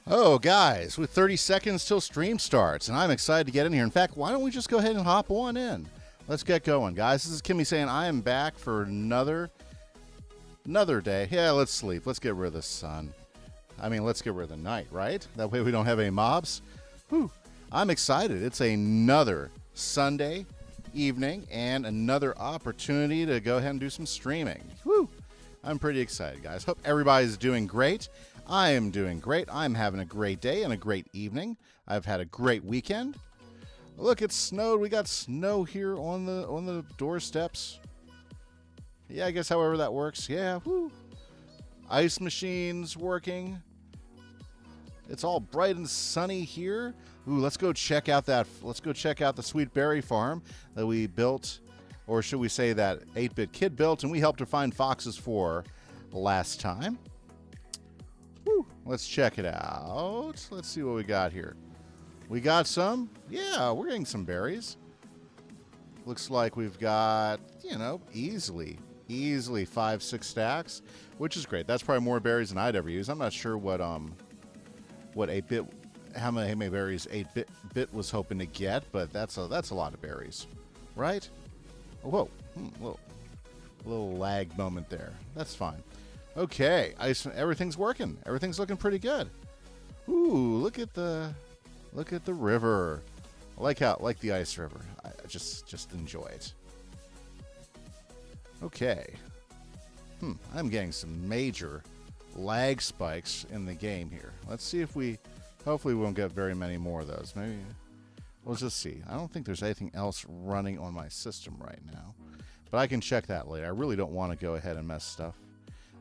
Oh, guys, with 30 seconds till stream starts, and I'm excited to get in here. In fact, why don't we just go ahead and hop on in? Let's get going, guys. This is Kimmy saying I am back for another day. Yeah, let's sleep. Let's get rid of the sun. I mean, let's get rid of the night, right? That way we don't have any mobs. Whew. I'm excited. It's another Sunday evening and another opportunity to go ahead and do some streaming. Woo! I'm pretty excited, guys. Hope everybody's doing great. I am doing great. I'm having a great day and a great evening. I've had a great weekend. Look, it snowed. We got snow here on the doorsteps. Yeah, I guess however that works. Yeah, woo. Ice machines working. It's all bright and sunny here. Ooh, let's go check out the Sweet Berry Farm that we built, or should we say that 8-Bit Kid built, and we helped her find foxes for last time. Woo, let's check it out. Let's see what we got here. We got some. Yeah, we're getting some berries. Looks like we've got, easily 5-6 stacks, which is great. That's probably more berries than I'd ever use. I'm not sure what 8-Bit, how many berries 8-Bit was hoping to get, but that's a lot of berries, right? Whoa, little lag moment there. That's fine. Okay, everything's working. Everything's looking pretty good. Ooh, look at the river. I like the ice river. I just enjoy it. Okay. I'm getting some major lag spikes in the game here. Let's see if hopefully we won't get very many more of those. Maybe we'll just see. I don't think there's anything else running on my system right now, but I can check that later. I really don't want to go ahead and mess stuff.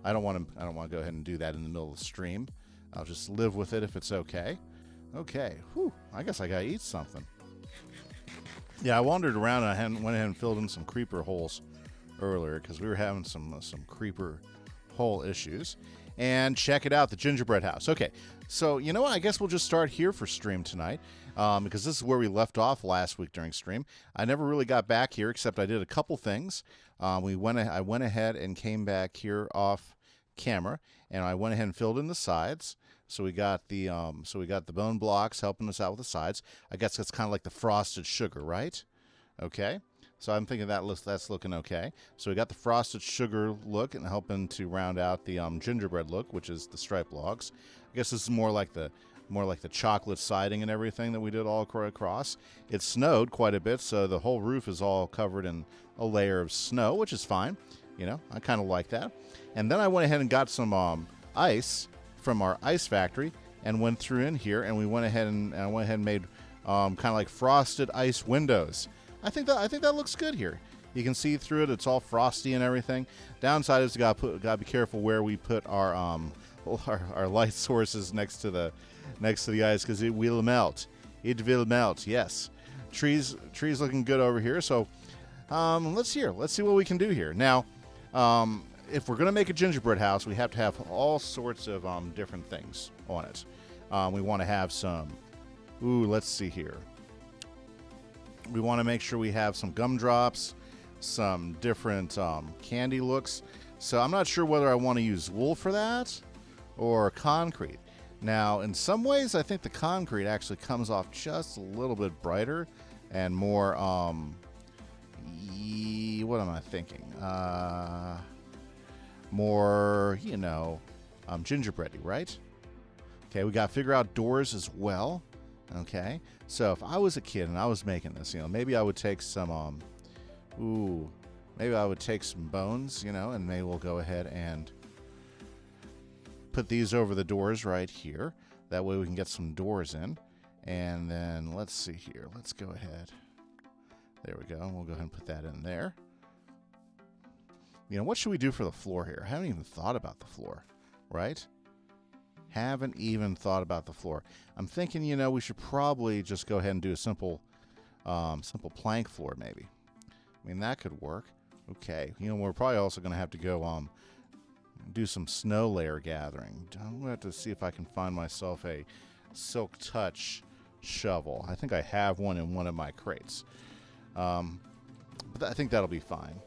I don't want to go ahead and do that in the middle of the stream. I'll just live with it if it's okay. Okay. Whew. I guess I gotta eat something. Yeah, I wandered around and I went ahead and filled in some creeper holes earlier because we were having some creeper hole issues. And check it out, the gingerbread house. Okay, so you know what? I guess we'll just start here for stream tonight because this is where we left off last week during stream. I never really got back here except I did a couple things. I went ahead and came back here off camera, and I went ahead and filled in the sides. So we got the bone blocks helping us out with the sides. I guess that's kind of like the frosted sugar, right? Okay. So I'm thinking that's looking okay. So we got the frosted sugar look and helping to round out the gingerbread look, which is the striped logs. I guess this is more like the chocolate siding and everything that we did all across. It snowed quite a bit, so the whole roof is all covered in a layer of snow, which is fine. I kind of like that. And then I went ahead and got some ice from our ice factory and went through in here, and we went ahead and made kind of like frosted ice windows. I think that looks good here. You can see through it. It's all frosty and everything. Downside is gotta be careful where we put our light sources next to the ice because it will melt. It will melt. Yes. Trees looking good over here. So let's see what we can do here. Now, if we're gonna make a gingerbread house, we have to have all sorts of different things on it. We want to have some. Let's see here. We want to make sure we have some gumdrops, some different candy looks. So I'm not sure whether I want to use wool for that or concrete. Now, in some ways, I think the concrete actually comes off just a little bit brighter and more, what am I thinking? More, gingerbready, right? Okay, we got to figure out doors as well. Okay, so if I was a kid and I was making this, maybe I would take some, maybe I would take some bones, and maybe we'll go ahead and put these over the doors right here. That way we can get some doors in. And then let's see here. Let's go ahead. There we go. We'll go ahead and put that in there. What should we do for the floor here? I haven't even thought about the floor, right? Haven't even thought about the floor. I'm thinking, we should probably just go ahead and do a simple plank floor, maybe. I mean, that could work. Okay. We're probably also going to have to go do some snow layer gathering. I'm going to have to see if I can find myself a Silk Touch shovel. I think I have one in one of my crates. But I think that'll be fine.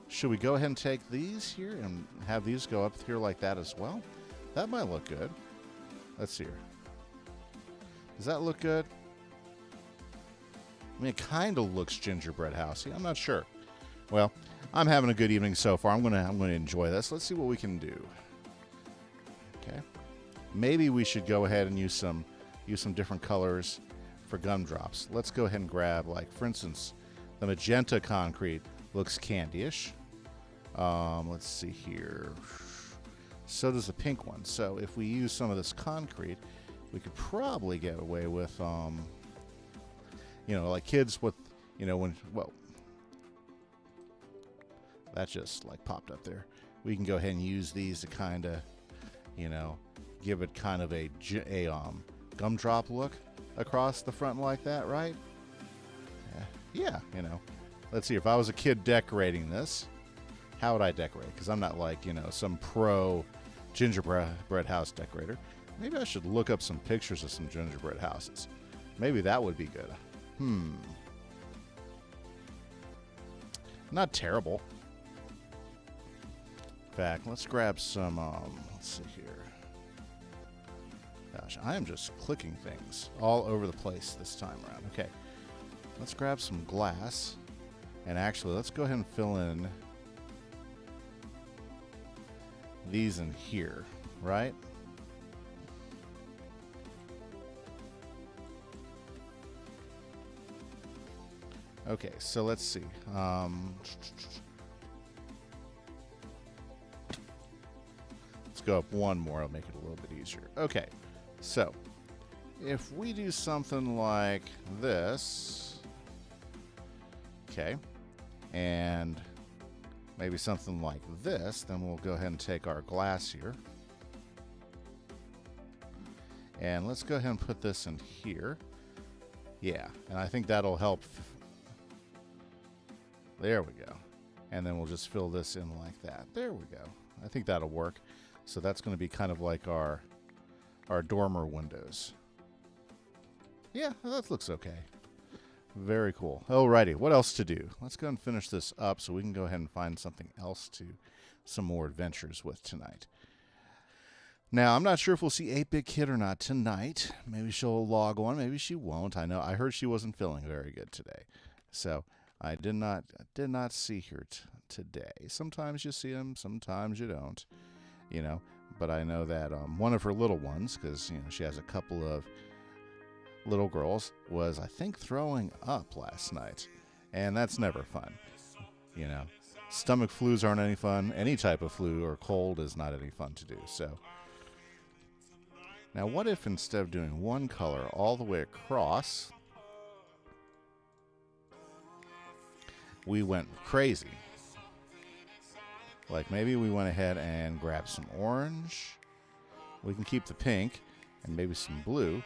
Should we go ahead and take these here and have these go up here like that as well? That might look good. Let's see here. Does that look good? I mean, it kind of looks gingerbread housey. I'm not sure. Well, I'm having a good evening so far. I'm gonna enjoy this. Let's see what we can do. Okay. Maybe we should go ahead and use some different colors for gumdrops. Let's go ahead and grab, like, for instance, the magenta concrete looks candy-ish. Let's see here. So does the pink one. So if we use some of this concrete, we could probably get away with, you know, like kids with, you know, when, well, that just like popped up there. We can go ahead and use these to kind of, you know, give it kind of a gumdrop look across the front like that, right? Yeah, you know. Let's see, if I was a kid decorating this, how would I decorate? Because I'm not like, you know, some pro gingerbread house decorator. Maybe I should look up some pictures of some gingerbread houses. Maybe that would be good. Not terrible. In fact, let's grab some, let's see here. Gosh, I am just clicking things all over the place this time around. Okay, let's grab some glass. And actually, let's go ahead and fill in these in here, right? Okay, so let's see. Let's go up one more. I'll make it a little bit easier. Okay, so if we do something like this, okay, and maybe something like this, then we'll go ahead and take our glass here. And let's go ahead and put this in here. Yeah, and I think that'll help. There we go. And then we'll just fill this in like that. There we go. I think that'll work. So that's going to be kind of like our dormer windows. Yeah, that looks okay. Very cool. Alrighty, what else to do? Let's go and finish this up so we can go ahead and find something else to some more adventures with tonight. Now, I'm not sure if we'll see 8-Bit Kid or not tonight. Maybe she'll log on, maybe she won't. I heard she wasn't feeling very good today. So I did not see her today. Sometimes you see him, sometimes you don't, you know. But I know that one of her little ones, because, you know, she has a couple of little girls, was, I think, throwing up last night. And that's never fun, you know. Stomach flus aren't any fun. Any type of flu or cold is not any fun to do. So now what if instead of doing one color all the way across, we went crazy? Like maybe we went ahead and grabbed some orange. We can keep the pink and maybe some blue.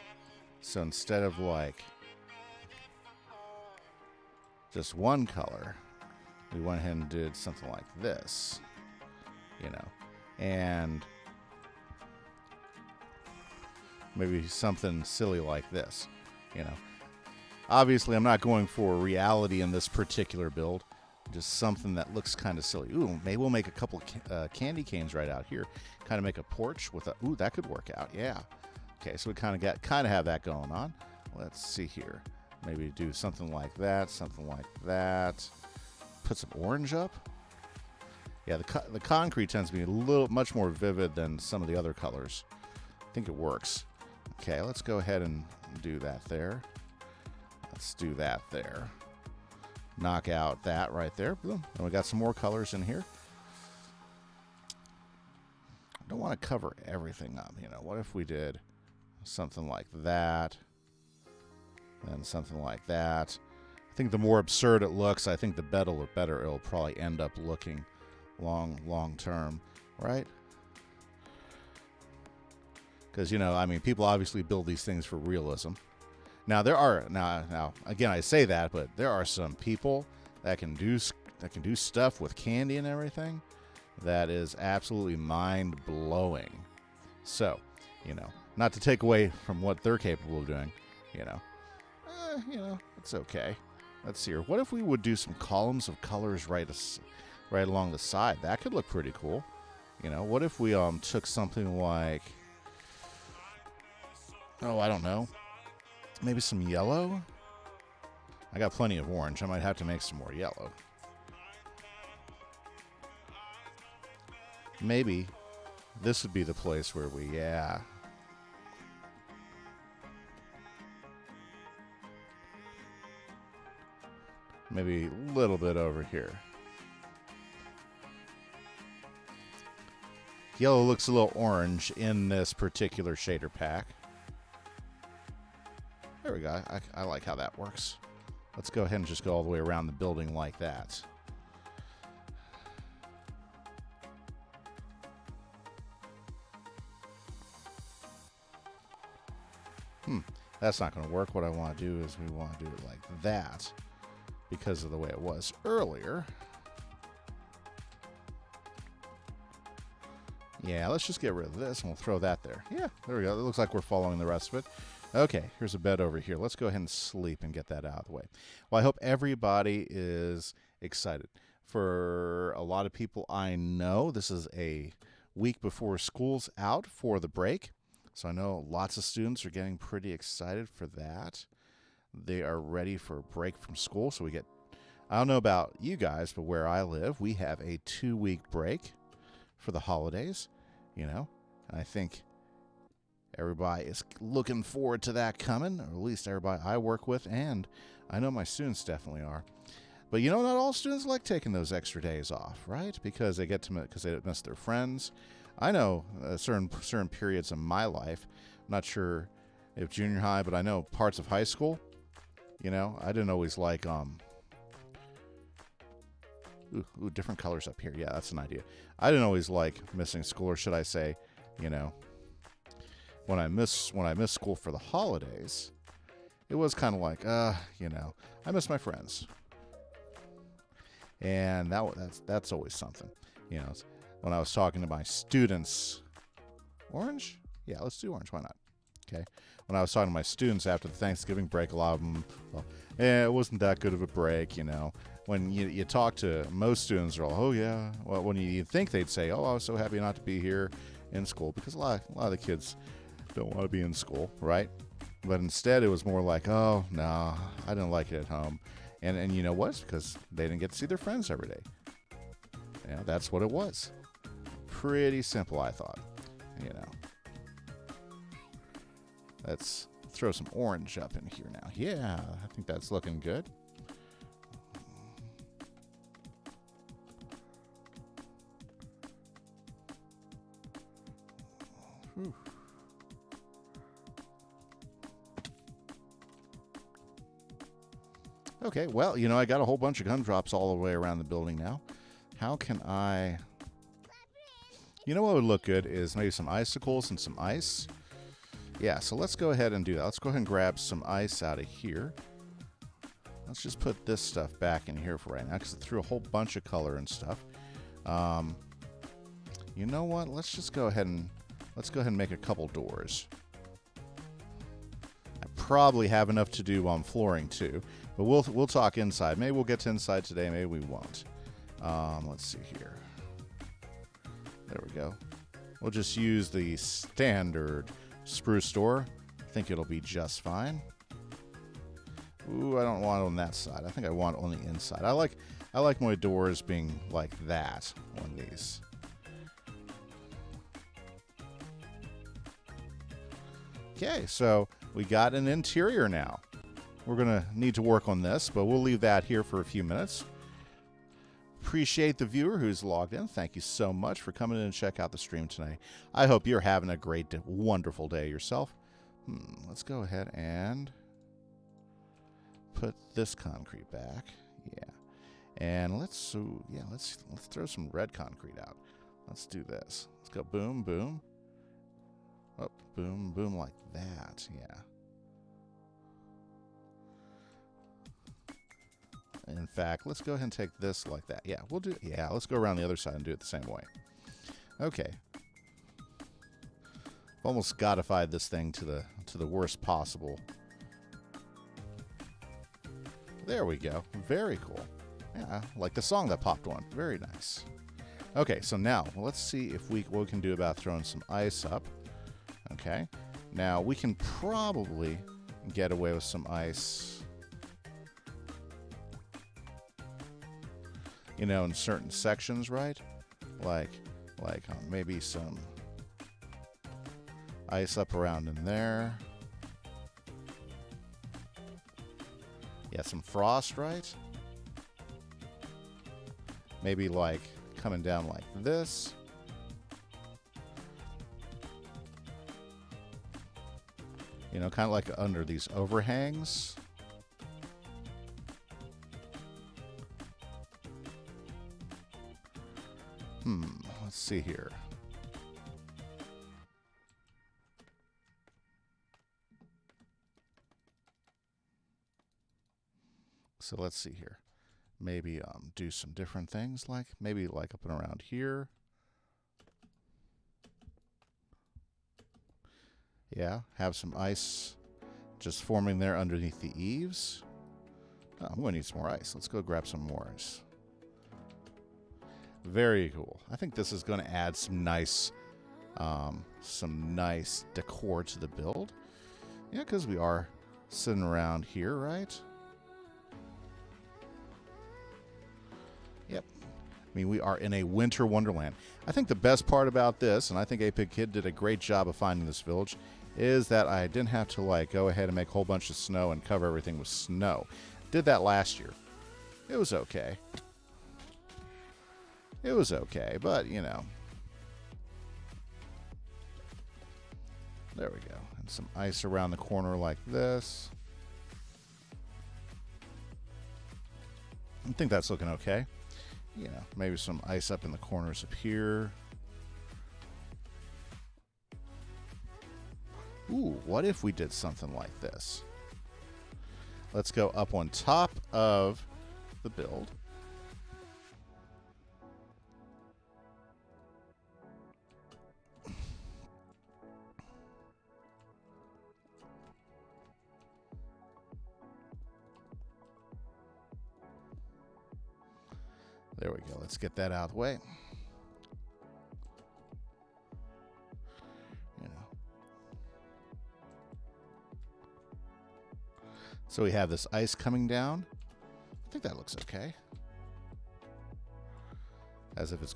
So instead of like just one color, we went ahead and did something like this, you know, and maybe something silly like this, you know. Obviously, I'm not going for reality in this particular build. Just something that looks kind of silly. Ooh, maybe we'll make a couple of candy canes right out here. Kind of make a porch with a. Ooh, that could work out. Yeah. Okay, so we kind of have that going on. Let's see here. Maybe do something like that. Something like that. Put some orange up. Yeah, the concrete tends to be much more vivid than some of the other colors. I think it works. Okay, let's go ahead and do that there. Let's do that there. Knock out that right there. Boom. And we got some more colors in here. I don't want to cover everything up. You know, what if we did something like that and something like that? I think the more absurd it looks, I think the better it'll probably end up looking long term, right? Because, you know, I mean, people obviously build these things for realism. Now there are now again, I say that, but there are some people that can do stuff with candy and everything that is absolutely mind blowing. So, you know, not to take away from what they're capable of doing, you know, it's okay. Let's see here. What if we would do some columns of colors right along the side? That could look pretty cool. You know, what if we took something like, Oh, I don't know. Maybe some yellow? I got plenty of orange. I might have to make some more yellow. Maybe this would be the place where we, yeah. Maybe a little bit over here. Yellow looks a little orange in this particular shader pack. There we go. I like how that works. Let's go ahead and just go all the way around the building like that. That's not going to work. What I want to do is we want to do it like that because of the way it was earlier. Yeah, let's just get rid of this and we'll throw that there. Yeah, there we go. It looks like we're following the rest of it. Okay, here's a bed over here. Let's go ahead and sleep and get that out of the way. Well, I hope everybody is excited. For a lot of people I know, this is a week before school's out for the break. So I know lots of students are getting pretty excited for that. They are ready for a break from school. So we get, I don't know about you guys, but where I live, we have a 2-week break for the holidays, you know. I think everybody is looking forward to that coming, or at least everybody I work with, and I know my students definitely are. But you know, not all students like taking those extra days off, right? Because they miss their friends. I know certain periods of my life. I'm not sure if junior high, but I know parts of high school. You know, I didn't always like Ooh, different colors up here. Yeah, that's an idea. I didn't always like missing school, or should I say, you know, when I miss school for the holidays, it was kind of like, you know, I miss my friends, and that's always something, you know. When I was talking to my students, orange? Yeah, let's do orange. Why not? Okay. When I was talking to my students after the Thanksgiving break, a lot of them, well, it wasn't that good of a break, you know. When you talk to most students, are all, oh yeah. Well, when you think they'd say, oh, I was so happy not to be here in school, because a lot of the kids don't want to be in school, right? But instead, it was more like, oh no, I didn't like it at home, and you know what? It's because they didn't get to see their friends every day. Yeah, that's what it was. Pretty simple, I thought. You know. Let's throw some orange up in here now. Yeah, I think that's looking good. Whew. Okay, well, you know, I got a whole bunch of gumdrops all the way around the building now. How can I... You know what would look good is maybe some icicles and some ice. Yeah, so let's go ahead and do that. Let's go ahead and grab some ice out of here. Let's just put this stuff back in here for right now, because it threw a whole bunch of color and stuff. You know what? Let's go ahead and make a couple doors. I probably have enough to do on flooring too, but we'll talk inside. Maybe we'll get to inside today. Maybe we won't. Let's see here. There we go. We'll just use the standard spruce door. I think it'll be just fine. Ooh, I don't want it on that side. I think I want it on the inside. I like my doors being like that on these. Okay, so we got an interior now. We're going to need to work on this, but we'll leave that here for a few minutes. Appreciate the viewer who's logged in. Thank you so much for coming in and check out the stream tonight. I hope you're having a great, wonderful day yourself. Let's go ahead and put this concrete back. Yeah. And let's throw some red concrete out. Let's do this. Let's go boom, boom. Oh, boom, boom like that. Yeah. In fact, let's go ahead and take this like that. Yeah, let's go around the other side and do it the same way. Okay. Almost godified this thing to the worst possible. There we go. Very cool. Yeah, like the song that popped on. Very nice. Okay, so now let's see if what we can do about throwing some ice up. Okay. Now, we can probably get away with some ice, you know, in certain sections, right? Like maybe some ice up around in there. Yeah, some frost, right? Maybe like coming down like this. You know, kind of like under these overhangs. Let's see here. So let's see here. Maybe do some different things, like maybe like up and around here. Yeah, have some ice just forming there underneath the eaves. Oh, I'm going to need some more ice. Let's go grab some more ice. Very cool. I think this is going to add some nice decor to the build. Yeah, because we are sitting around here, right? Yep. I mean, we are in a winter wonderland. I think the best part about this, and I think Apig Kid did a great job of finding this village, is that I didn't have to like go ahead and make a whole bunch of snow and cover everything with snow. Did that last year. It was okay. It was okay, but, you know. There we go. And some ice around the corner like this. I think that's looking okay. You know, maybe some ice up in the corners up here. Ooh, what if we did something like this? Let's go up on top of the build. There we go. Let's get that out of the way. You know. So we have this ice coming down. I think that looks okay. As if it's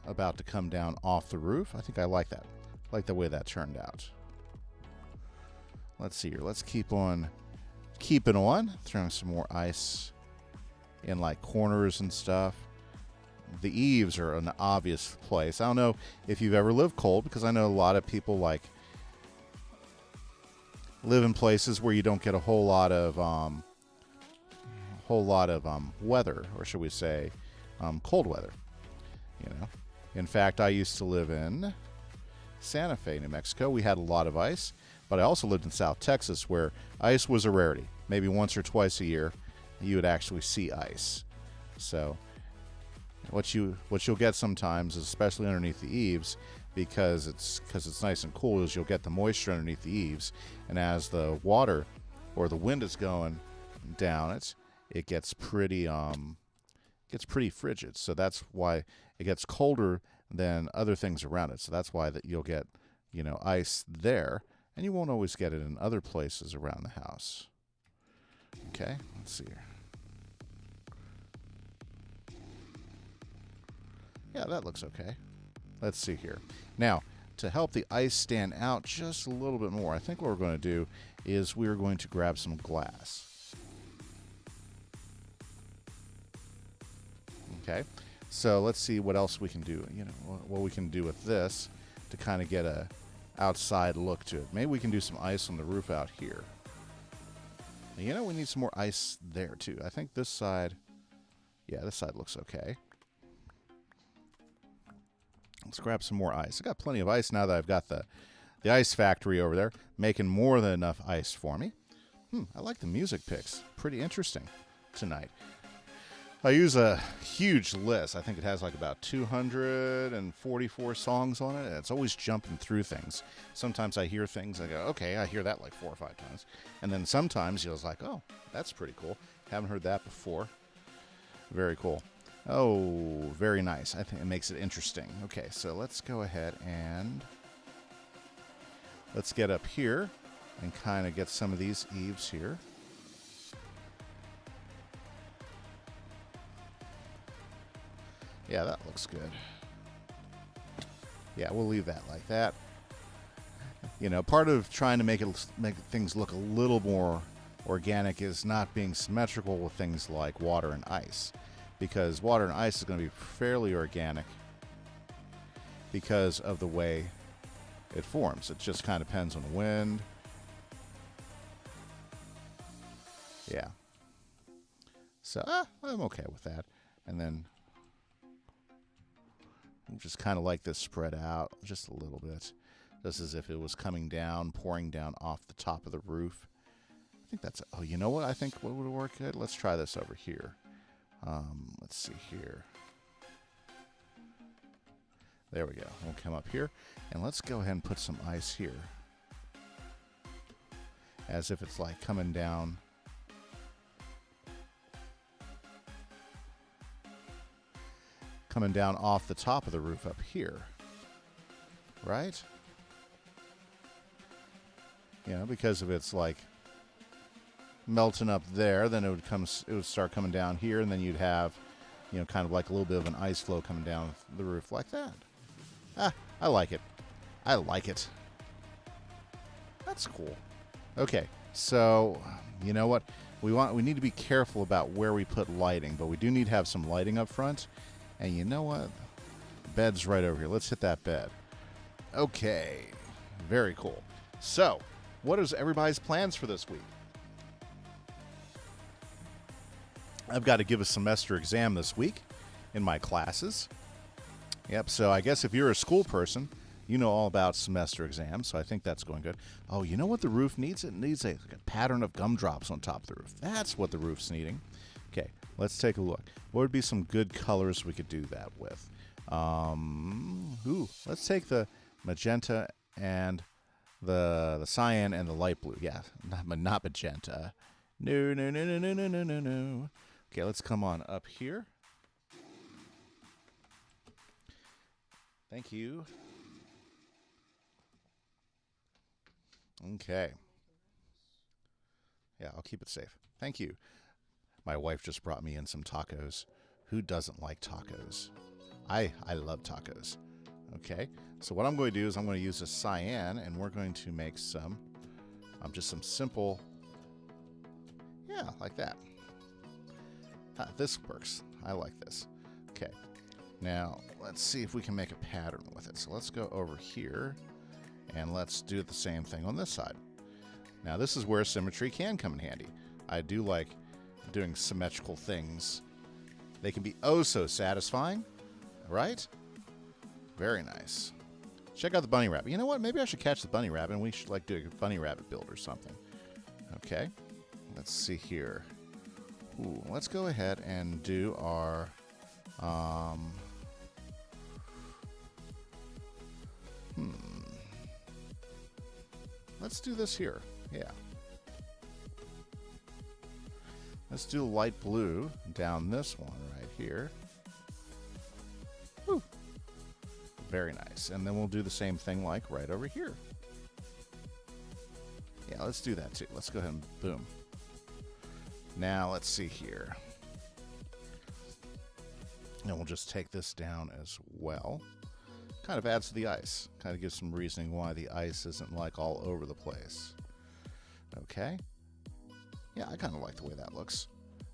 about to come down off the roof. I think I like that. I like the way that turned out. Let's see here. Let's keep on keeping on. Throwing some more ice in like corners and stuff. The eaves are an obvious place. I don't know if you've ever lived cold, because I know a lot of people like live in places where you don't get a whole lot of weather, or should we say cold weather. You know, in fact, I used to live in Santa Fe, New Mexico. We had a lot of ice, but I also lived in South Texas, where ice was a rarity. Maybe once or twice a year you would actually see ice. So what you'll get sometimes, especially underneath the eaves, because it's nice and cool, is you'll get the moisture underneath the eaves, and as the water or the wind is going down, it gets pretty frigid. So that's why it gets colder than other things around it. So that's why that you'll get, you know, ice there, and you won't always get it in other places around the house. Okay, let's see here. Yeah, that looks okay. Let's see here. Now, to help the ice stand out just a little bit more, I think what we're going to do is we're going to grab some glass. Okay, so let's see what else we can do. You know, what we can do with this to kind of get a outside look to it. Maybe we can do some ice on the roof out here. You know, we need some more ice there too. I think this side, yeah, this side looks okay. Let's grab some more ice. I got plenty of ice now that I've got the ice factory over there making more than enough ice for me. I like the music picks. Pretty interesting tonight. I use a huge list. I think it has like about 244 songs on it. And it's always jumping through things. Sometimes I hear things, I go, okay, I hear that like 4 or 5 times. And then sometimes you're like, oh, that's pretty cool. Haven't heard that before. Very cool. Oh, very nice. I think it makes it interesting. Okay, so let's go ahead and Let's get up here and kind of get some of these eaves here. Yeah, that looks good. Yeah, we'll leave that like that. You know, part of trying to make things look a little more organic is not being symmetrical with things like water and ice, because water and ice is going to be fairly organic because of the way it forms. It just kind of depends on the wind. Yeah. So I'm okay with that. And then just kind of like this spread out just a little bit, just as if it was coming down, pouring down off the top of the roof. I think that's, oh, you know what? I think what would work good? Let's try this over here. Let's see here. There we go. We'll come up here, and let's go ahead and put some ice here, as if it's like coming down. Coming down off the top of the roof up here, right? You know, because if it's like melting up there, then it would start coming down here, and then you'd have, you know, kind of like a little bit of an ice flow coming down the roof like that. I like it. I like it. That's cool. Okay, so you know what? We need to be careful about where we put lighting, but we do need to have some lighting up front. And you know what? Bed's right over here. Let's hit that bed. Okay. Very cool. So, what is everybody's plans for this week? I've got to give a semester exam this week in my classes. Yep, so I guess if you're a school person, you know all about semester exams, so I think that's going good. Oh, you know what the roof needs? It needs a pattern of gumdrops on top of the roof. That's what the roof's needing. Okay, let's take a look. What would be some good colors we could do that with? Let's take the magenta and the cyan and the light blue. Yeah, not magenta. No. Okay, let's come on up here. Thank you. Okay. Yeah, I'll keep it safe. Thank you. My wife just brought me in some tacos. Who doesn't like tacos? I love tacos. Okay, so what I'm going to do is I'm going to use a cyan, and we're going to make some, just some simple, yeah, like that. This works. I like this. Okay, now let's see if we can make a pattern with it. So let's go over here, and let's do the same thing on this side. Now this is where symmetry can come in handy. I do like doing symmetrical things. They can be oh so satisfying, right? Very nice. Check out the bunny rabbit. You know what? Maybe I should catch the bunny rabbit, and we should like do a bunny rabbit build or something. Okay, let's see here. Ooh, let's go ahead and do our let's do this here. Yeah. Let's do light blue down this one right here. Woo. Very nice. And then we'll do the same thing like right over here. Yeah, let's do that too. Let's go ahead and boom. Now let's see here. And we'll just take this down as well. Kind of adds to the ice. Kind of gives some reasoning why the ice isn't like all over the place. Okay. Yeah, I kind of like the way that looks.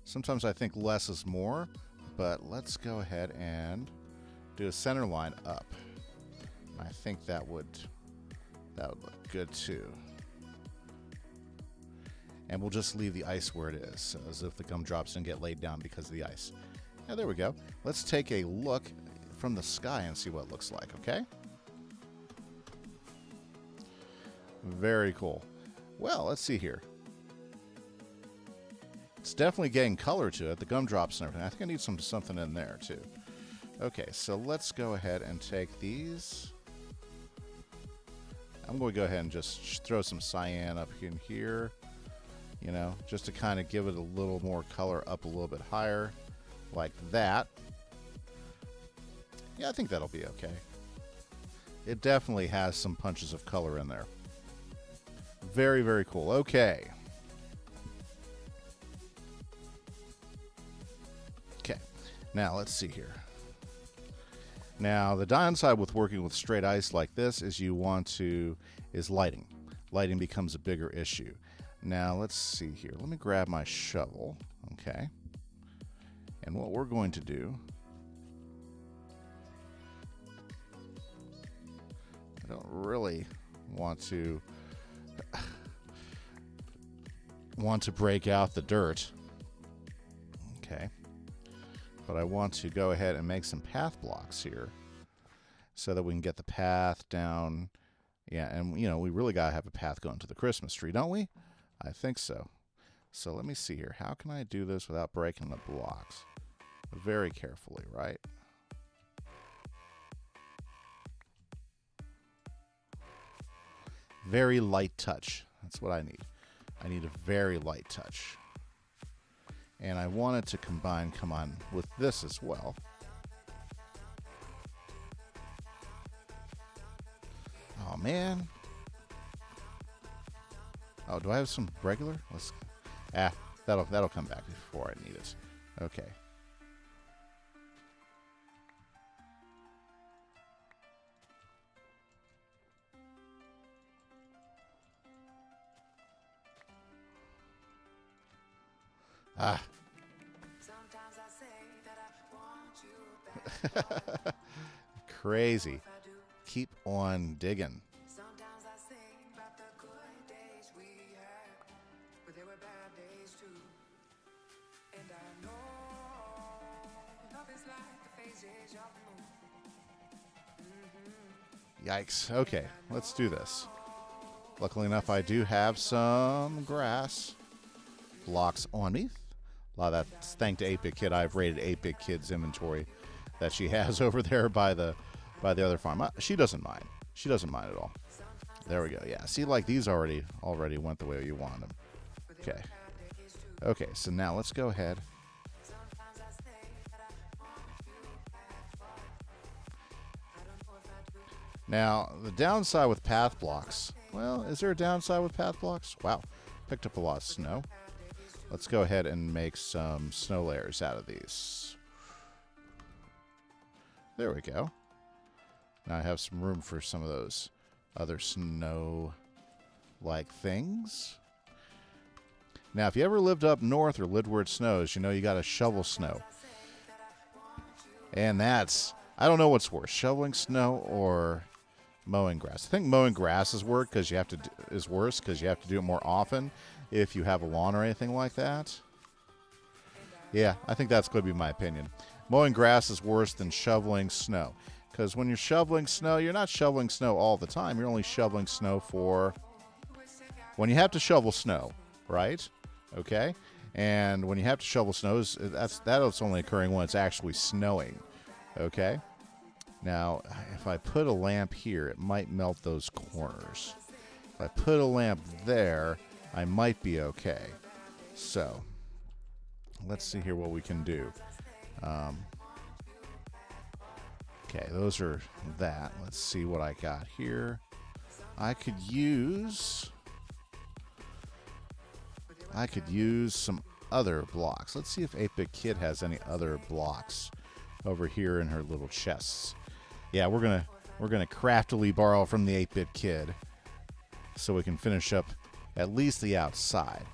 Sometimes I think less is more, but let's go ahead and do a center line up. I think that would look good too. And we'll just leave the ice where it is, so as if the gumdrops didn't get laid down because of the ice. Yeah, there we go. Let's take a look from the sky and see what it looks like, okay? Very cool. Well, let's see here. It's definitely getting color to it, the gumdrops and everything. I think I need something in there too. Okay, so let's go ahead and take these. I'm going to go ahead and just throw some cyan up in here, you know, just to kind of give it a little more color up a little bit higher, like that. Yeah, I think that'll be okay. It definitely has some punches of color in there. Very, very cool. Okay. Okay. Now, let's see here. Now, the downside with working with straight ice like this is is lighting. Lighting becomes a bigger issue. Now, let's see here. Let me grab my shovel. Okay. And what we're going to do, I don't really want to break out the dirt. Okay. But I want to go ahead and make some path blocks here so that we can get the path down. Yeah, and you know, we really got to have a path going to the Christmas tree, don't we? I think so. So let me see here. How can I do this without breaking the blocks? Very carefully, right? Very light touch. That's what I need. I need a very light touch. And I want it to combine, come on, with this as well. Oh, man. Oh, do I have some regular? That'll come back before I need it. Okay. Ah. Crazy. Keep on digging. Yikes. Okay, let's do this. Luckily enough, I do have some grass blocks on me. A lot of that's thanks to 8-Bit Kid. I've raided 8-Bit Kid's inventory that she has over there by the other farm. She doesn't mind. She doesn't mind at all. There we go. Yeah. See, like these already went the way you want them. Okay. Okay. So now let's go ahead. Now the downside with path blocks. Well, is there a downside with path blocks? Wow. Picked up a lot of snow. Let's go ahead and make some snow layers out of these. There we go. Now I have some room for some of those other snow-like things. Now, if you ever lived up north or lived where it snows, you know you got to shovel snow. And that's, I don't know what's worse, shoveling snow or mowing grass. I think mowing grass is worse because you have to do it more often if you have a lawn or anything like that. Yeah, I think that's going to be my opinion. Mowing grass is worse than shoveling snow. Because when you're shoveling snow, you're not shoveling snow all the time. You're only shoveling snow for when you have to shovel snow, right? Okay? And when you have to shovel snow, that's only occurring when it's actually snowing. Okay? Now, if I put a lamp here, it might melt those corners. If I put a lamp there, I might be okay. So, let's see here what we can do. Okay, those are that. Let's see what I got here. I could use some other blocks. Let's see if 8-Bit Kid has any other blocks over here in her little chests. Yeah, we're gonna craftily borrow from the 8-Bit Kid so we can finish up at least the outside.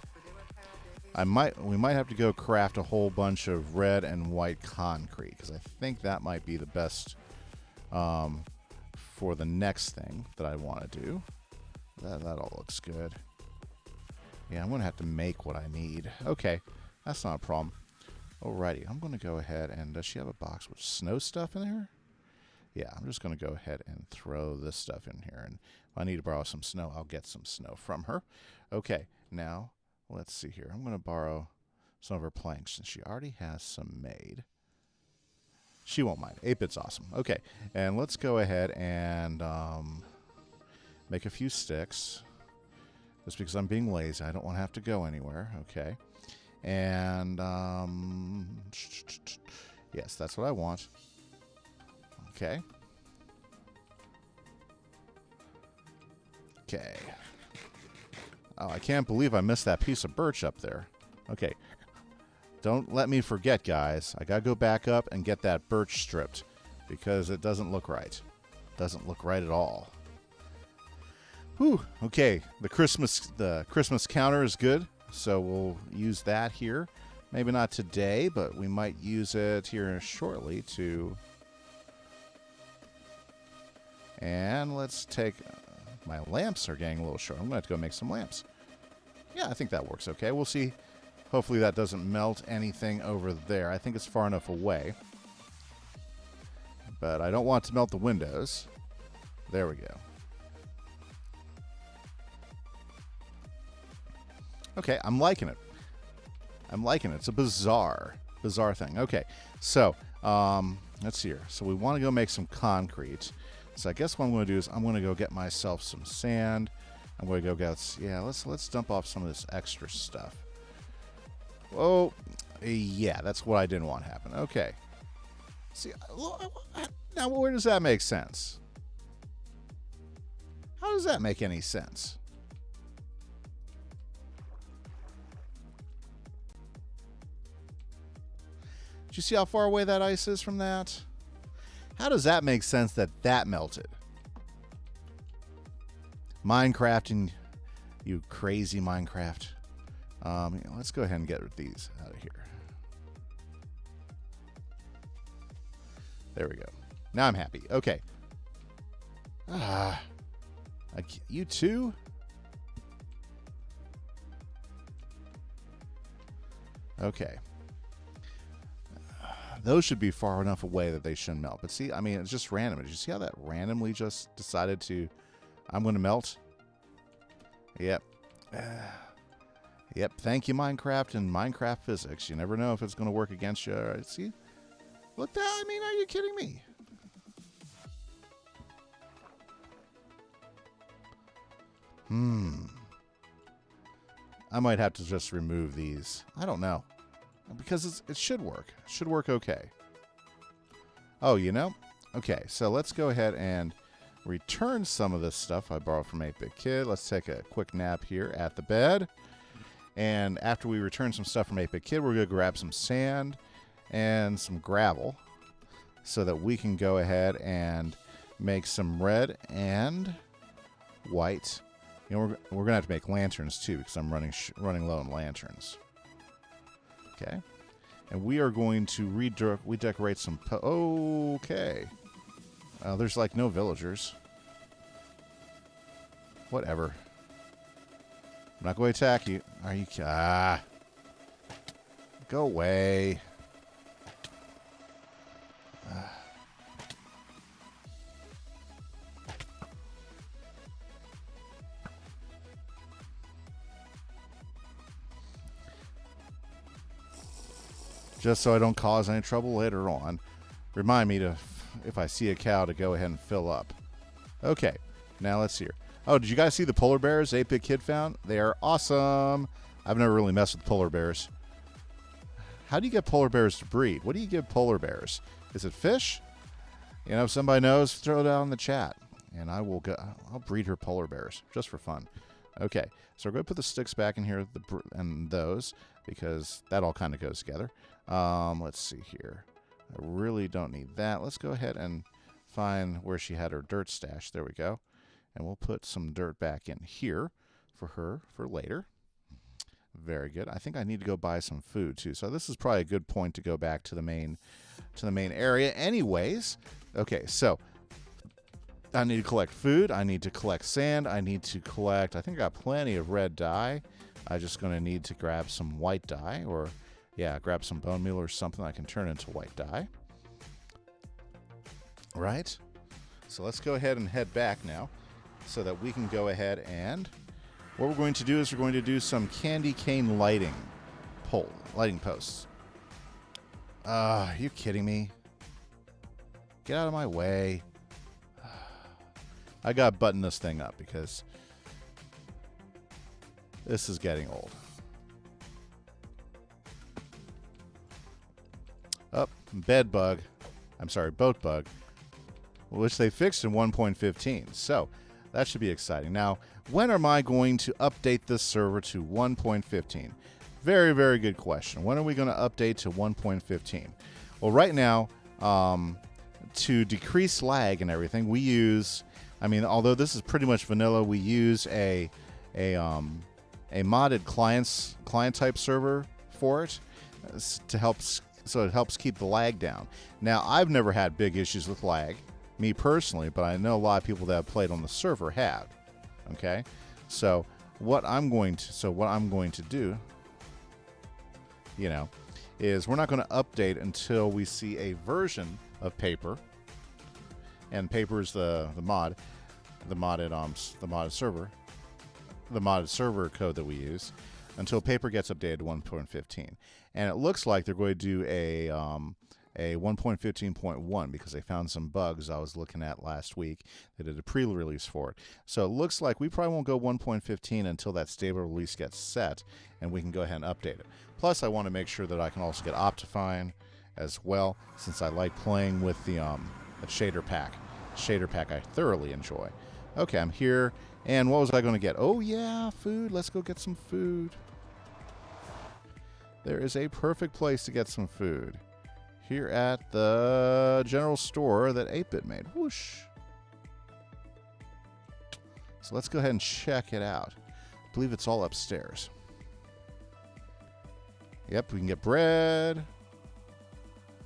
We might have to go craft a whole bunch of red and white concrete because I think that might be the best for the next thing that I want to do. That all looks good. Yeah, I'm going to have to make what I need. Okay, that's not a problem. Alrighty, I'm going to go ahead and... Does she have a box with snow stuff in there? Yeah, I'm just going to go ahead and throw this stuff in here. And if I need to borrow some snow, I'll get some snow from her. Okay, now, let's see here. I'm going to borrow some of her planks since she already has some made. She won't mind. 8-Bit's awesome. Okay, and let's go ahead and make a few sticks. Just because I'm being lazy, I don't want to have to go anywhere. Okay. And, yes, that's what I want. Okay. Okay. Oh, I can't believe I missed that piece of birch up there. Okay. Don't let me forget, guys. I gotta go back up and get that birch stripped because it doesn't look right. Doesn't look right at all. Whew. Okay, the Christmas counter is good, so we'll use that here. Maybe not today, but we might use it here shortly to. And let's take. My lamps are getting a little short. I'm gonna have to go make some lamps. Yeah, I think that works okay. We'll see. Hopefully that doesn't melt anything over there. I think it's far enough away. But I don't want to melt the windows. There we go. Okay, I'm liking it. I'm liking it. It's a bizarre thing. Okay, so let's see here. So we want to go make some concrete. So I guess what I'm going to do is I'm going to go get myself some sand. I'm going to go get, yeah, let's dump off some of this extra stuff. Oh, yeah, that's what I didn't want to happen. Okay. See, now where does that make sense? How does that make any sense? Did you see how far away that ice is from that? How does that make sense that that melted? Minecraft, you crazy Minecraft. Let's go ahead and get these out of here. There we go. Now I'm happy. Okay. You too? Okay. Those should be far enough away that they shouldn't melt. But see, I mean, it's just random. Did you see how that randomly just decided to, I'm going to melt? Yep. Yep. Thank you, Minecraft and Minecraft physics. You never know if it's going to work against you. All right, see? Look that. I mean, are you kidding me? I might have to just remove these. I don't know. Because it should work. It should work okay. Oh, you know? Okay, so let's go ahead and return some of this stuff I borrowed from 8-Bit Kid. Let's take a quick nap here at the bed. And after we return some stuff from 8-Bit Kid, we're going to grab some sand and some gravel so that we can go ahead and make some red and white. You know, we're going to have to make lanterns too because I'm running low on lanterns. Okay. And we are going to redecorate some... Okay. There's like no villagers. Whatever. I'm not going to attack you. Are you... Go away. Just so I don't cause any trouble later on. Remind me to, if I see a cow, to go ahead and fill up. Okay, now let's see here. Oh, did you guys see the polar bears 8-Bit Kid found? They are awesome. I've never really messed with polar bears. How do you get polar bears to breed? What do you give polar bears? Is it fish? You know, if somebody knows, throw it out in the chat. And I'll breed her polar bears just for fun. Okay, so we're going to put the sticks back in here and those because that all kind of goes together. Let's see here. I really don't need that. Let's go ahead and find where she had her dirt stash. There we go. And we'll put some dirt back in here for her for later. Very good. I think I need to go buy some food too. So this is probably a good point to go back to the main area anyways. Okay, so I need to collect food. I need to collect sand. I need to collect, I think I got plenty of red dye. I'm just going to need to grab some white dye or, yeah, grab some bone meal or something I can turn into white dye. Right? So let's go ahead and head back now so that we can go ahead and what we're going to do is we're going to do some candy cane lighting posts. Are you kidding me? Get out of my way. I gotta button this thing up because this is getting old. Oh, boat bug, which they fixed in 1.15. So that should be exciting. Now, when am I going to update this server to 1.15? Very, very good question. When are we going to update to 1.15? Well, right now, to decrease lag and everything, we use, I mean, although this is pretty much vanilla, we use a modded client type server for it to help, so it helps keep the lag down. Now, I've never had big issues with lag, me personally, but I know a lot of people that have played on the server have. Okay, so what I'm going to do, you know, is we're not going to update until we see a version of Paper, and Paper is the modded server code that we use, until Paper gets updated to 1.15. And it looks like they're going to do a 1.15.1 because they found some bugs I was looking at last week. They did a pre-release for it. So it looks like we probably won't go 1.15 until that stable release gets set, and we can go ahead and update it. Plus, I want to make sure that I can also get Optifine as well, since I like playing with the shader pack. Shader pack I thoroughly enjoy. Okay, I'm here, and what was I going to get? Oh yeah, food. Let's go get some food. There is a perfect place to get some food. Here at the general store that 8-Bit made. Whoosh. So let's go ahead and check it out. I believe it's all upstairs. Yep, we can get bread.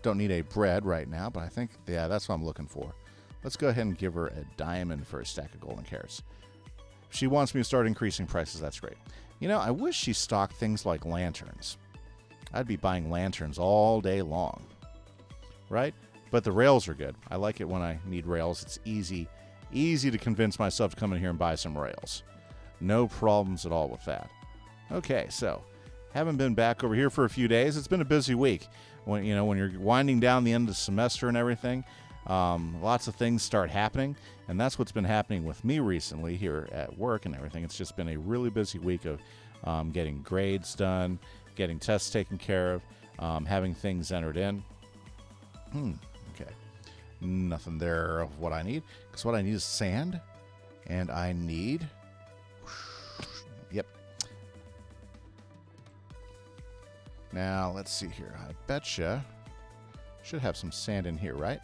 Don't need a bread right now, but I think, yeah, that's what I'm looking for. Let's go ahead and give her a diamond for a stack of golden carrots. If she wants me to start increasing prices, that's great. You know, I wish she stocked things like lanterns. I'd be buying lanterns all day long, right? But the rails are good. I like it when I need rails. It's easy to convince myself to come in here and buy some rails. No problems at all with that. Okay, so haven't been back over here for a few days. It's been a busy week. When you're winding down the end of the semester and everything, lots of things start happening, and that's what's been happening with me recently here at work and everything. It's just been a really busy week of getting grades done, getting tests taken care of, having things entered in. Okay. Nothing there of what I need, because what I need is sand, and I need... Yep. Now, let's see here. I betcha should have some sand in here, right?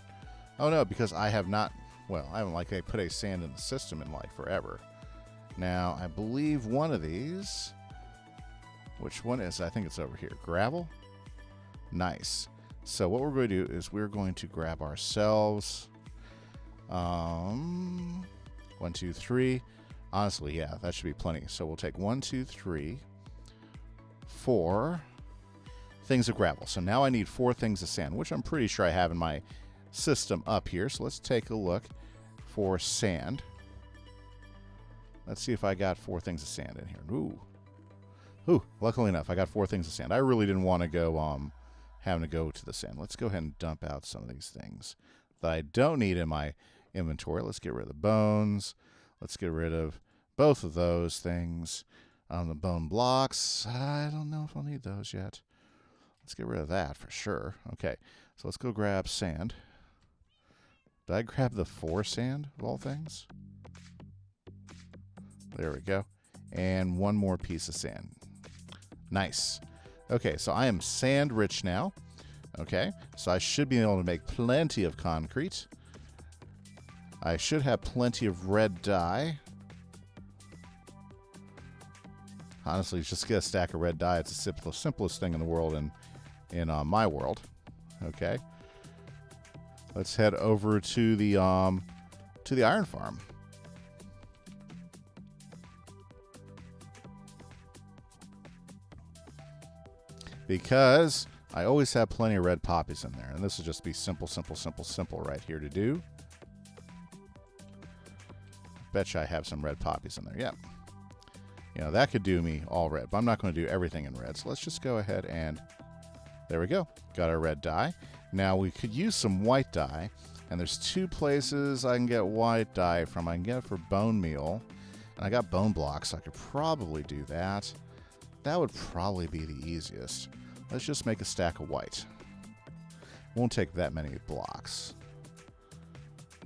Oh, no, because I have not... Well, I haven't put a sand in the system in forever. Now, I believe one of these... Which one is? I think it's over here. Gravel? Nice. So what we're going to do is we're going to grab ourselves 1, 2, 3. Honestly, yeah, that should be plenty. So we'll take 1, 2, 3, 4 things of gravel. So now I need 4 things of sand, which I'm pretty sure I have in my system up here. So let's take a look for sand. Let's see if I got 4 things of sand in here. Ooh, luckily enough, I got 4 things of sand. I really didn't want to go having to go to the sand. Let's go ahead and dump out some of these things that I don't need in my inventory. Let's get rid of the bones. Let's get rid of both of those things. The bone blocks, I don't know if I'll need those yet. Let's get rid of that for sure. Okay, so let's go grab sand. Did I grab the 4 sand of all things? There we go. And 1 more piece of sand. Nice. Okay, so I am sand rich now. Okay, so I should be able to make plenty of concrete. I should have plenty of red dye. Honestly, just get a stack of red dye. It's the simplest thing in the world in my world. Okay, let's head over to the iron farm. Because I always have plenty of red poppies in there. And this will just be simple right here to do. Betcha I have some red poppies in there. Yep. You know, that could do me all red. But I'm not going to do everything in red. So let's just go ahead and... There we go. Got our red dye. Now we could use some white dye. And there's 2 places I can get white dye from. I can get it for bone meal. And I got bone blocks, so I could probably do that. That would probably be the easiest. Let's just make a stack of white. Won't take that many blocks.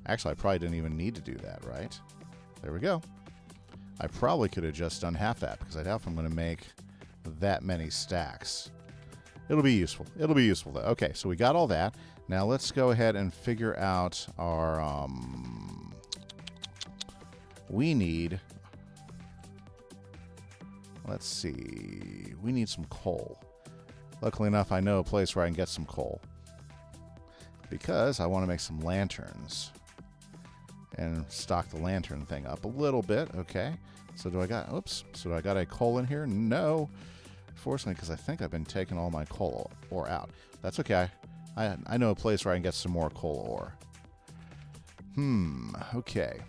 Actually, I probably didn't even need to do that, right? There we go. I probably could have just done half that because I doubt if I'm going to make that many stacks. It'll be useful. It'll be useful, though. Okay, so we got all that. Now let's go ahead and figure out our... we need... Let's see. We need some coal. Luckily enough, I know a place where I can get some coal. Because I want to make some lanterns. And stock the lantern thing up a little bit. Okay. So do I got... Oops. So do I got a coal in here? No. Fortunately, because I think I've been taking all my coal ore out. That's okay. I know a place where I can get some more coal ore. Okay.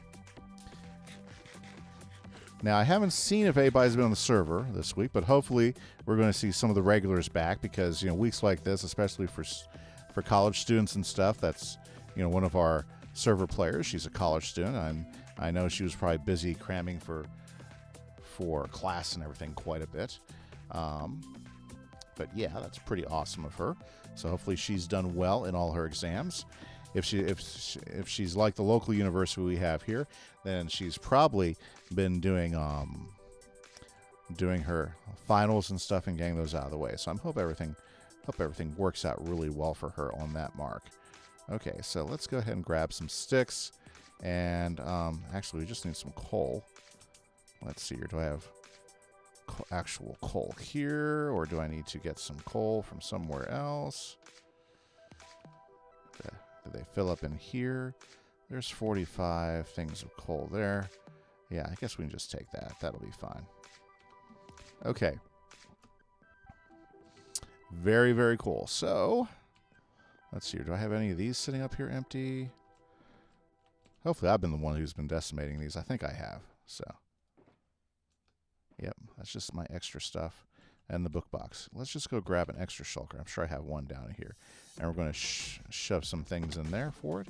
Now, I haven't seen if anybody's been on the server this week, but hopefully we're going to see some of the regulars back because, you know, weeks like this, especially for college students and stuff, that's, you know, one of our server players. She's a college student, and I know she was probably busy cramming for class and everything quite a bit. But yeah, that's pretty awesome of her. So hopefully she's done well in all her exams. If she's like the local university we have here, then she's probably been doing her finals and stuff and getting those out of the way. So I hope everything works out really well for her on that mark. Okay, so let's go ahead and grab some sticks, and actually we just need some coal. Let's see here. Do I have actual coal here, or do I need to get some coal from somewhere else? Do they fill up in here? There's 45 things of coal there. Yeah, I guess we can just take that. That'll be fine. Okay. Very, very cool. So, let's see. Do I have any of these sitting up here empty? Hopefully I've been the one who's been decimating these. I think I have. So, yep, that's just my extra stuff. And the book box. Let's just go grab an extra shulker. I'm sure I have one down here. And we're going to shove some things in there for it.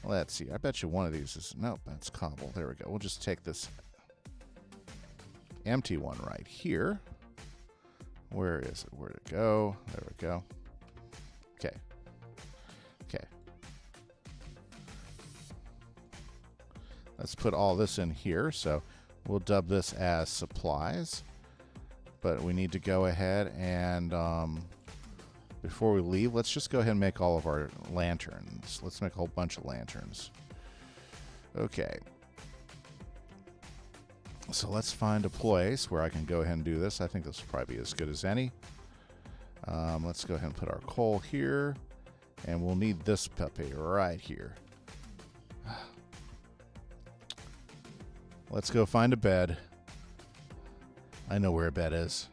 Let's see. I bet you one of these is... Nope, that's cobble. There we go. We'll just take this empty one right here. Where is it? Where'd it go? There we go. Okay. Okay. Let's put all this in here. So we'll dub this as supplies. But we need to go ahead and, before we leave, let's just go ahead and make all of our lanterns. Let's make a whole bunch of lanterns. Okay. So let's find a place where I can go ahead and do this. I think this will probably be as good as any. Let's go ahead and put our coal here. And we'll need this puppy right here. Let's go find a bed. I know where a bed is.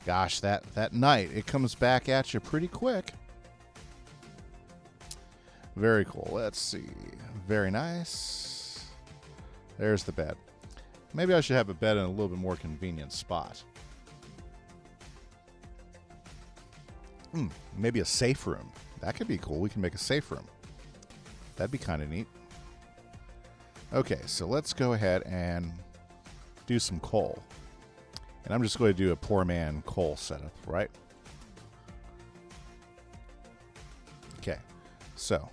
Gosh, that night, it comes back at you pretty quick. Very cool. Let's see. Very nice. There's the bed. Maybe I should have a bed in a little bit more convenient spot. Maybe a safe room. That could be cool. We can make a safe room. That'd be kind of neat. Okay, so let's go ahead and do some coal. And I'm just going to do a poor man coal setup, right? Okay, so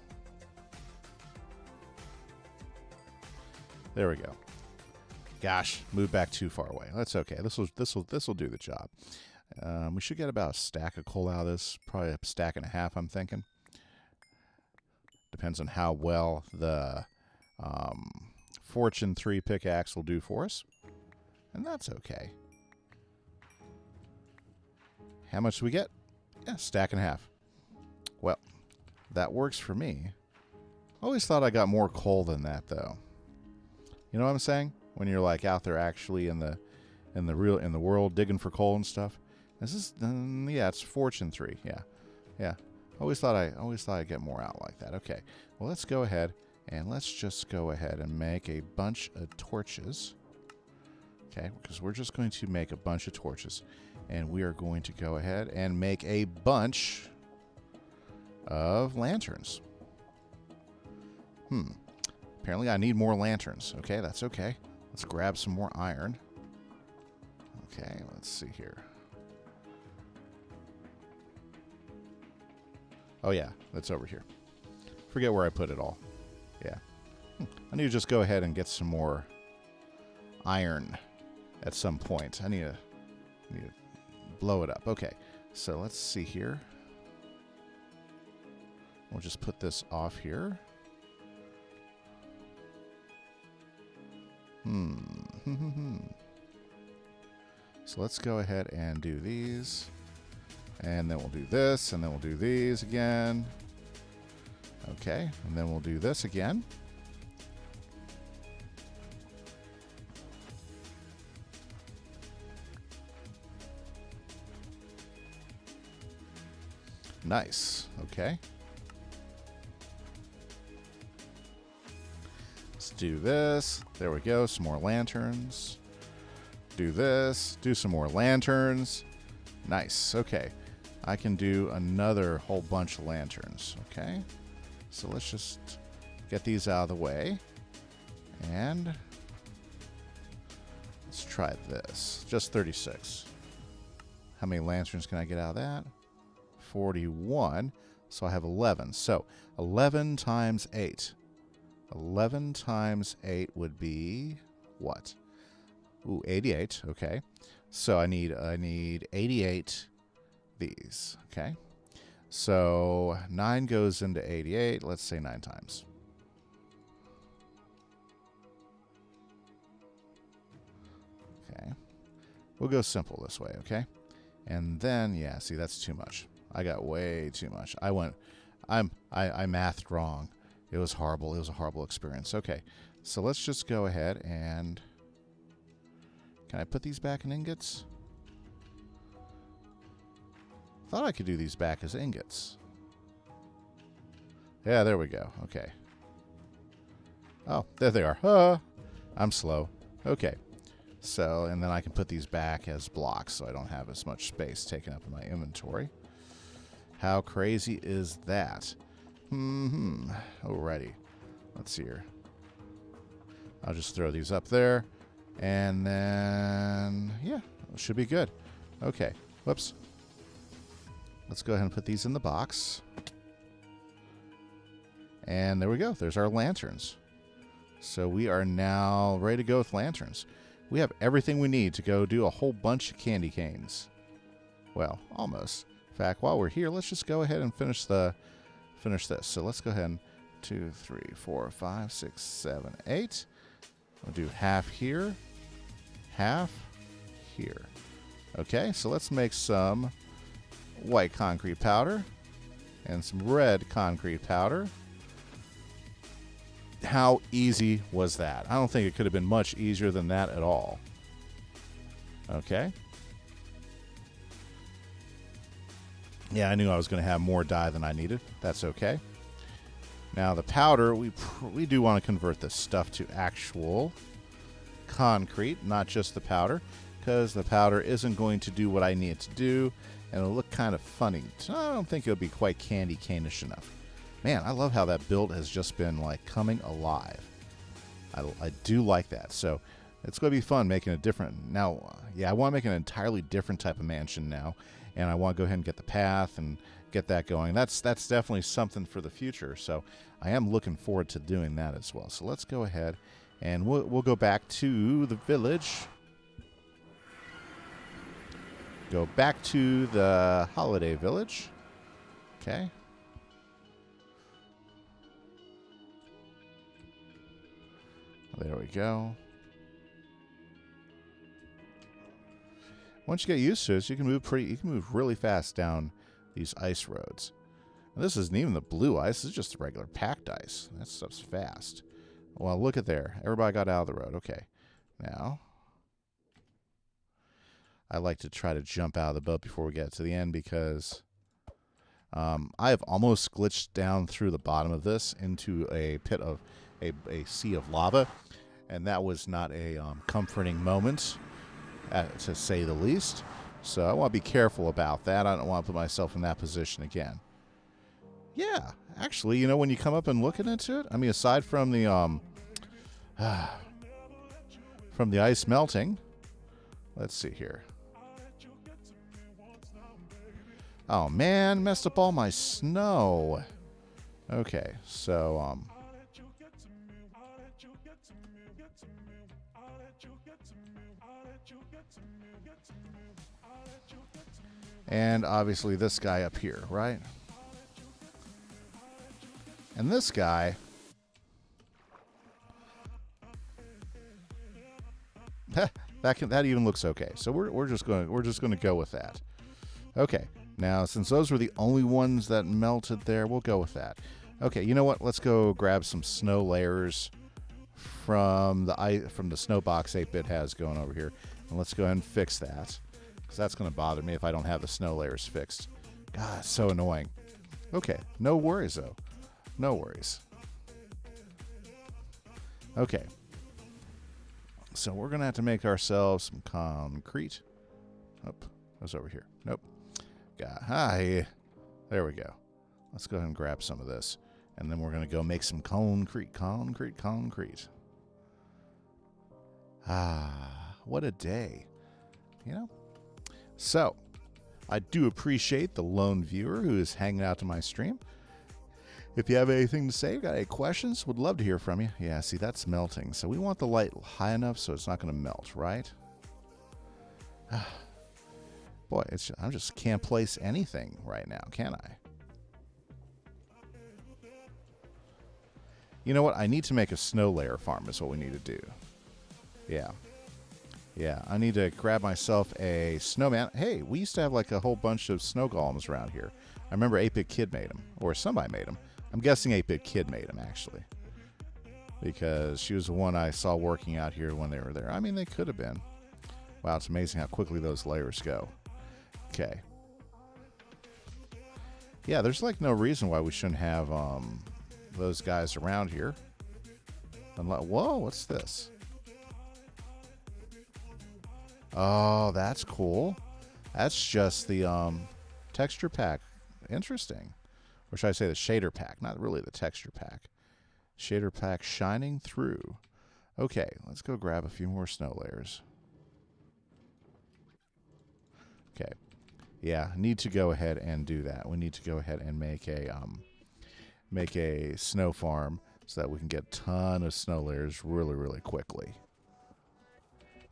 there we go. Gosh, moved back too far away. That's okay. This will do the job. We should get about a stack of coal out of this. Probably a stack and a half, I'm thinking. Depends on how well the Fortune 3 pickaxe will do for us. And that's okay. How much do we get? Yeah, stack and a half. Well, that works for me. I always thought I got more coal than that, though. You know what I'm saying? When you're like out there actually in the world digging for coal and stuff. This is yeah, it's Fortune 3. Yeah. I always thought I'd get more out like that. Okay. Well, let's go ahead and let's just go ahead and make a bunch of torches. Okay, because we're just going to make a bunch of torches. And we are going to go ahead and make a bunch of lanterns. Apparently I need more lanterns. Okay, that's okay. Let's grab some more iron. Okay, let's see here. Oh yeah, that's over here. Forget where I put it all. Yeah. I need to just go ahead and get some more iron at some point. I need to blow it up. Okay, so let's see here. We'll just put this off here. So let's go ahead and do these. And then we'll do this, and then we'll do these again. Okay, and then we'll do this again. Nice. Okay. Let's do this. There we go. Some more lanterns. Do this. Do some more lanterns. Nice. Okay. I can do another whole bunch of lanterns. Okay. So let's just get these out of the way. And let's try this. Just 36. How many lanterns can I get out of that? 41. So I have 11. So 11 times 8. 11 times 8 would be what? Ooh, 88. Okay. So I need 88 these. Okay. So 9 goes into 88. Let's say 9 times. Okay. We'll go simple this way, okay? And then, yeah, see, that's too much. I got way too much. I mathed wrong. It was horrible. It was a horrible experience. Okay. So let's just go ahead and... Can I put these back in ingots? Thought I could do these back as ingots. Yeah, there we go. Okay. Oh, there they are. I'm slow. Okay. So, and then I can put these back as blocks so I don't have as much space taken up in my inventory. How crazy is that? Alrighty. Let's see here. I'll just throw these up there. And then, yeah, it should be good. Okay. Whoops. Let's go ahead and put these in the box. And there we go. There's our lanterns. So we are now ready to go with lanterns. We have everything we need to go do a whole bunch of candy canes. Well, almost. In fact, while we're here, let's just go ahead and finish this. So let's go ahead and 2, 3, 4, 5, 6, 7, 8. We'll do half here, half here. Okay, so let's make some white concrete powder and some red concrete powder. How easy was that? I don't think it could have been much easier than that at all. Okay. Yeah, I knew I was going to have more dye than I needed. That's okay. Now the powder, we do want to convert this stuff to actual concrete, not just the powder, because the powder isn't going to do what I need it to do, and it'll look kind of funny. So I don't think it'll be quite candy cane-ish enough. Man, I love how that build has just been like coming alive. I do like that. So it's going to be fun making a different. Now, yeah, I want to make an entirely different type of mansion now, and I want to go ahead and get the path and get that going. That's definitely something for the future. So I am looking forward to doing that as well. So let's go ahead and we'll go back to the village. Go back to the holiday village. Okay. There we go. Once you get used to it, you can move really fast down these ice roads. And this isn't even the blue ice, this is just the regular packed ice. That stuff's fast. Well, look at there. Everybody got out of the road. Okay. Now, I like to try to jump out of the boat before we get to the end because I have almost glitched down through the bottom of this into a pit of a sea of lava, and that was not a comforting moment, to say the least. So I want to be careful about that. I don't want to put myself in that position again. Yeah, actually, you know, when you come up and look into it, I mean, aside from the ice melting, let's see here. Oh man, messed up all my snow. Okay, so And obviously this guy up here, right? And this guy, that even looks okay. So we're just gonna go with that. Okay. Now, since those were the only ones that melted there, we'll go with that. Okay, you know what? Let's go grab some snow layers from the snow box 8-bit has going over here, and let's go ahead and fix that, because that's going to bother me if I don't have the snow layers fixed. God, it's so annoying. Okay, no worries though. No worries. Okay. So we're going to have to make ourselves some concrete. Oh, that's over here. Nope. Hi. There we go. Let's go ahead and grab some of this. And then we're going to go make some concrete. Ah, what a day. You know? So, I do appreciate the lone viewer who is hanging out to my stream. If you have anything to say, got any questions, would love to hear from you. Yeah, see, that's melting. So we want the light high enough so it's not going to melt, right? Boy, I just can't place anything right now, can I? You know what? I need to make a snow layer farm is what we need to do. Yeah. Yeah, I need to grab myself a snowman. Hey, we used to have like a whole bunch of snow golems around here. I remember 8-Bit Kid made them, or somebody made them. I'm guessing 8-Bit Kid made them, actually. Because she was the one I saw working out here when they were there. I mean, they could have been. Wow, it's amazing how quickly those layers go. Okay. Yeah, there's like no reason why we shouldn't have those guys around here. Whoa, what's this? Oh, that's cool. That's just the texture pack. Interesting. Or should I say the shader pack? Not really the texture pack. Shader pack shining through. Okay, let's go grab a few more snow layers. Okay. Yeah, need to go ahead and do that. We need to go ahead and make a snow farm so that we can get a ton of snow layers really, really quickly.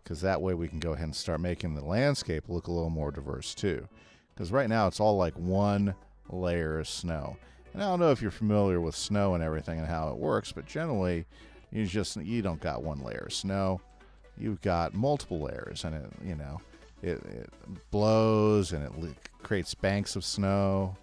Because that way we can go ahead and start making the landscape look a little more diverse too. Because right now it's all like one layer of snow. And I don't know if you're familiar with snow and everything and how it works, but generally you don't got one layer of snow. You've got multiple layers, and it blows and it creates banks of snow,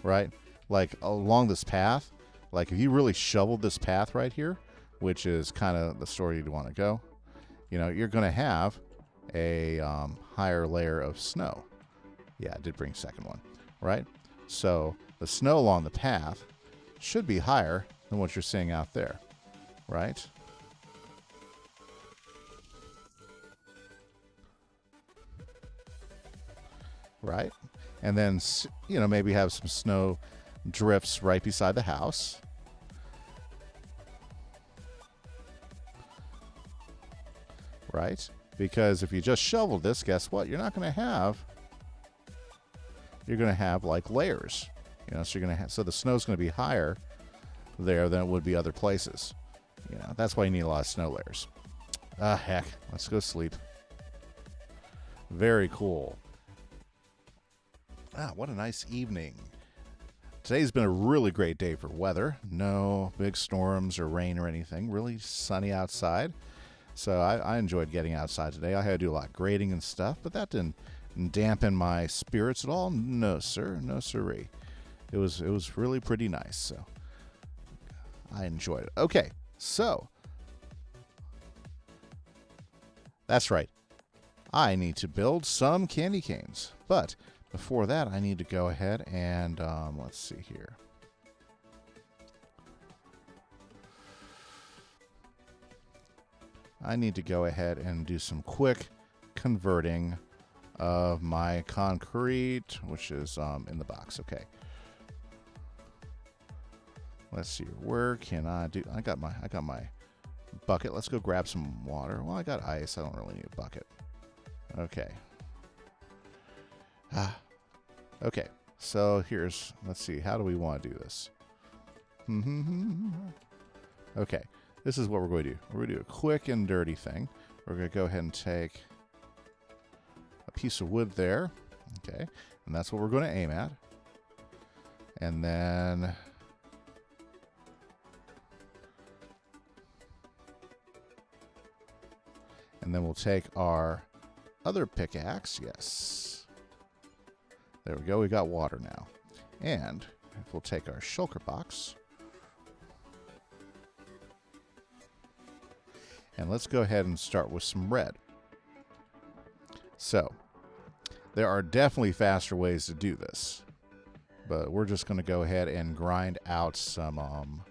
right? Like along this path, like if you really shoveled this path right here, which is kind of the story you'd want to go, you're going to have a higher layer of snow. Yeah, I did bring a second one, right? So the snow along the path should be higher than what you're seeing out there, right? Right? And then, maybe have some snow drifts right beside the house. Right? Because if you just shovel this, guess what? You're going to have like layers. So you're going to so the snow's going to be higher there than it would be other places. That's why you need a lot of snow layers. Ah, heck. Let's go sleep. Very cool. Ah, what a nice evening. Today's been a really great day for weather. No big storms or rain or anything. Really sunny outside. So I enjoyed getting outside today. I had to do a lot of grading and stuff, but that didn't dampen my spirits at all. No, sir. No, sirree. It was really pretty nice. So I enjoyed it. Okay, so that's right. I need to build some candy canes, but before that, I need to go ahead and, let's see here. I need to go ahead and do some quick converting of my concrete, which is in the box. Okay. Let's see. Where can I do? I got my bucket. Let's go grab some water. Well, I got ice. I don't really need a bucket. Okay. Okay, so let's see, how do we want to do this? Okay, this is what we're going to do. We're going to do a quick and dirty thing. We're going to go ahead and take a piece of wood there. Okay. And that's what we're going to aim at. And then we'll take our other pickaxe. Yes. There we go. We got water now. And we'll take our shulker box. And let's go ahead and start with some red. So, there are definitely faster ways to do this. But we're just going to go ahead and grind out some...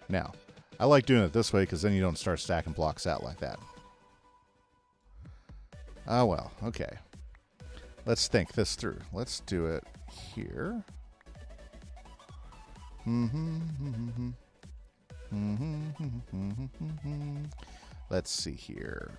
Now, I like doing it this way because then you don't start stacking blocks out like that. Oh, well, okay. Let's think this through. Let's do it here. Let's see here.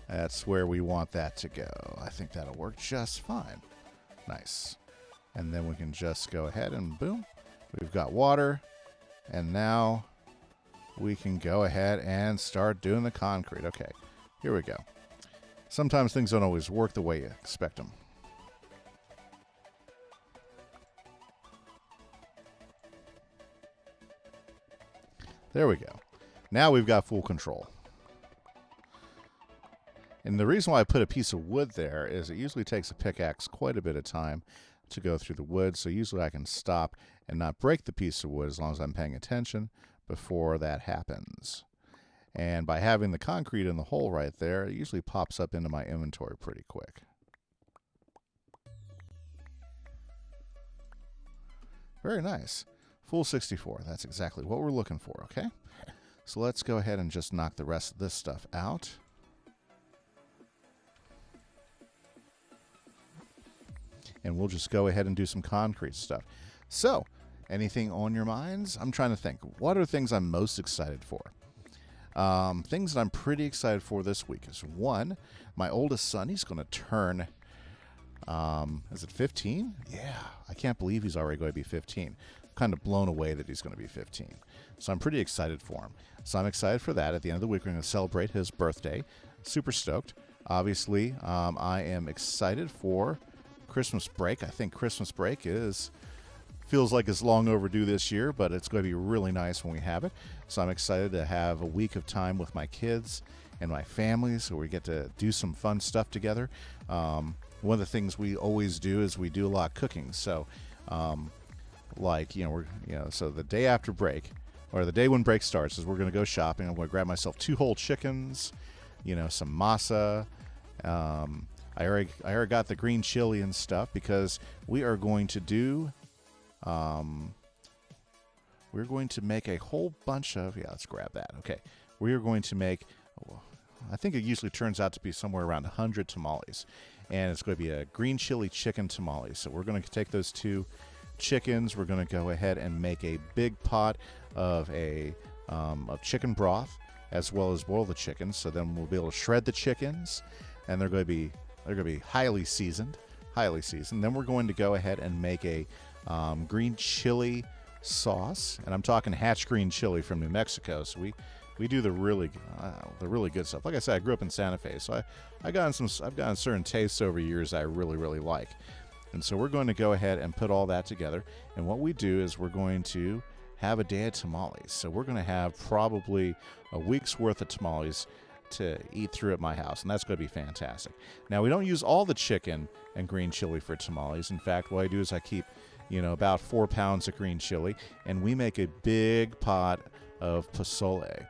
That's where we want that to go. I think that'll work just fine. Nice. And then we can just go ahead and boom. We've got water. And now we can go ahead and start doing the concrete. Okay, here we go. Sometimes things don't always work the way you expect them. There we go. Now we've got full control. And the reason why I put a piece of wood there is it usually takes a pickaxe quite a bit of time to go through the wood. So usually I can stop and not break the piece of wood as long as I'm paying attention before that happens. And by having the concrete in the hole right there, it usually pops up into my inventory pretty quick. Very nice. Full 64. That's exactly what we're looking for, okay? So let's go ahead and just knock the rest of this stuff out. And we'll just go ahead and do some concrete stuff. So, anything on your minds? I'm trying to think. What are things I'm most excited for? Things that I'm pretty excited for this week is, one, my oldest son, he's going to turn, is it 15? Yeah, I can't believe he's already going to be 15. I'm kind of blown away that he's going to be 15. So I'm pretty excited for him. So I'm excited for that. At the end of the week, we're going to celebrate his birthday. Super stoked. Obviously, I am excited for Christmas break. I think Christmas break feels like it's long overdue this year, but it's going to be really nice when we have it. So I'm excited to have a week of time with my kids and my family, so we get to do some fun stuff together. One of the things we always do is we do a lot of cooking. So, so the day after break, or the day when break starts, is we're going to go shopping. I'm going to grab myself 2 whole chickens, some masa. I already got the green chili and stuff because we are going to do, we're going to make a whole bunch of, let's grab that. Okay. We are going to make, I think it usually turns out to be somewhere around 100 tamales. And it's going to be a green chili chicken tamale. So we're going to take those 2 chickens. We're going to go ahead and make a big pot of of chicken broth, as well as boil the chickens. So then we'll be able to shred the chickens, and they're going to be highly seasoned. Then we're going to go ahead and make a green chili sauce, and I'm talking Hatch green chili from New Mexico. So we do the really good stuff. Like I said, I grew up in Santa Fe, so I've gotten certain tastes over years I really like. And so we're going to go ahead and put all that together. And what we do is we're going to have a day of tamales. So we're going to have probably a week's worth of tamales to eat through at my house, and that's going to be fantastic. Now, we don't use all the chicken and green chili for tamales. In fact, what I do is I keep, about 4 pounds of green chili, and we make a big pot of pozole.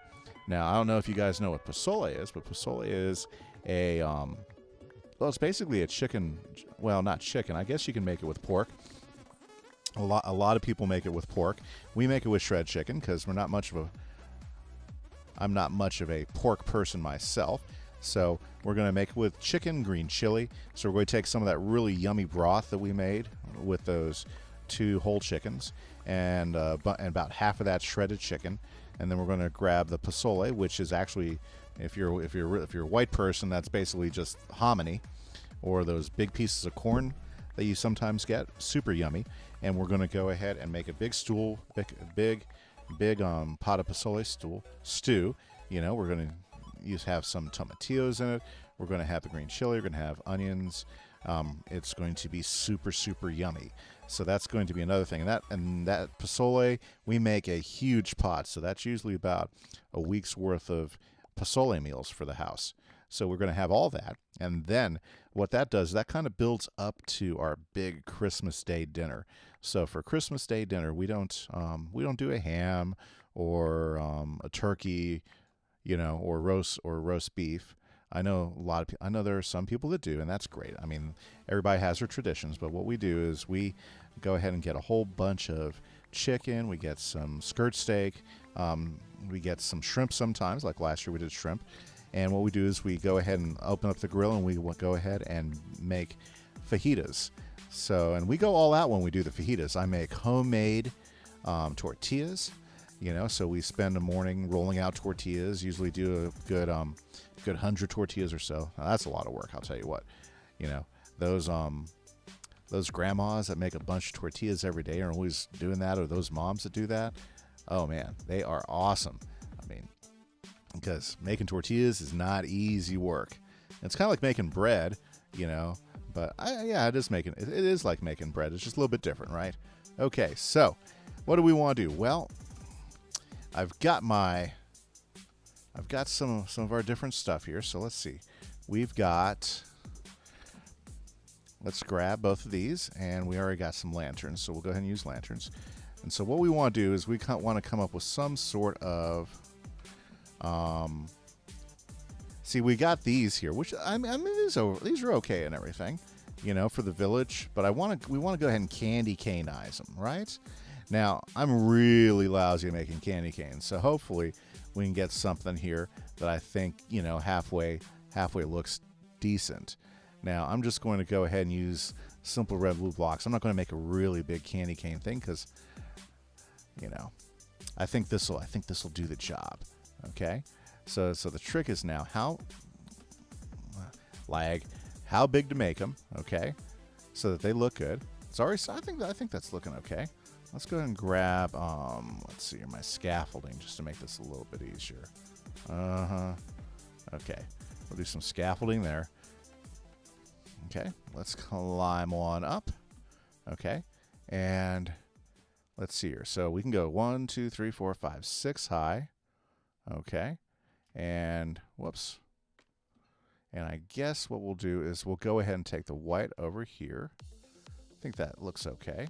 Now, I don't know if you guys know what pozole is, but pozole is it's basically a chicken. Well, not chicken. I guess you can make it with pork. A lot of people make it with pork. We make it with shred chicken because I'm not much of a pork person myself. So we're going to make it with chicken, green chili. So we're going to take some of that really yummy broth that we made with those 2 whole chickens and about half of that shredded chicken. And then we're going to grab the pozole, which is actually, if you're a white person, that's basically just hominy, or those big pieces of corn that you sometimes get. Super yummy. And we're going to go ahead and make a big big pot of pozole stew. You know, we're going to have some tomatillos in it. We're going to have the green chili. We're going to have onions. It's going to be super, super yummy. So that's going to be another thing. And that pozole, we make a huge pot. So that's usually about a week's worth of pozole meals for the house. So we're going to have all that. And then what that does, that kind of builds up to our big Christmas Day dinner. So for Christmas Day dinner, we don't do a ham or a turkey, you know, or roast beef. I know there are some people that do, and that's great. I mean, everybody has their traditions, but what we do is we go ahead and get a whole bunch of chicken. We get some skirt steak. We get some shrimp sometimes, like last year we did shrimp. And what we do is we go ahead and open up the grill, and we go ahead and make fajitas. So, and we go all out when we do the fajitas. I make homemade tortillas. You know, so we spend the morning rolling out tortillas. Usually do a good 100 tortillas or so. Now, that's a lot of work, I'll tell you what. You know, those grandmas that make a bunch of tortillas every day are always doing that, or those moms that do that. Oh man, they are awesome. I mean, because making tortillas is not easy work. It's kind of like making bread, you know. But it is like making bread. It's just a little bit different, right? Okay, so what do we want to do? Well, I've got some of our different stuff here. So let's see. Let's grab both of these, and we already got some lanterns. So we'll go ahead and use lanterns. And so what we want to do is we want to come up with some sort of, see, we got these here, which I mean these are okay and everything, you know, for the village. But we want to go ahead and candy cane-ize them, right? Now, I'm really lousy at making candy canes, so hopefully we can get something here that I think, you know, halfway looks decent. Now, I'm just going to go ahead and use simple red blue blocks. I'm not going to make a really big candy cane thing because, you know, I think this will do the job. Okay, so the trick is now how big to make them. Okay, so that they look good. Sorry, so I think that's looking okay. Let's go ahead and grab, let's see here, my scaffolding just to make this a little bit easier. Okay, we'll do some scaffolding there. Okay, let's climb on up. Okay, and let's see here. So we can go 1, 2, 3, 4, 5, 6 high. Okay, and whoops. And I guess what we'll do is we'll go ahead and take the white over here. I think that looks okay.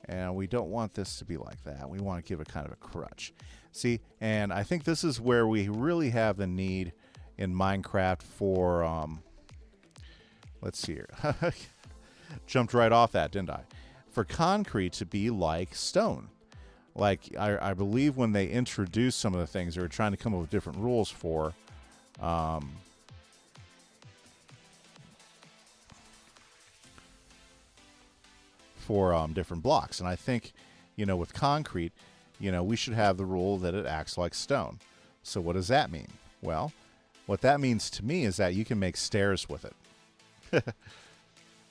And we don't want this to be like that. We want to give it kind of a crutch. See, and I think this is where we really have the need in Minecraft for, let's see here. Jumped right off that, didn't I? For concrete to be like stone. Like, I believe when they introduced some of the things, they were trying to come up with different rules for, different blocks. And I think, you know, with concrete, you know, we should have the rule that it acts like stone. So what does that mean? Well, what that means to me is that you can make stairs with it.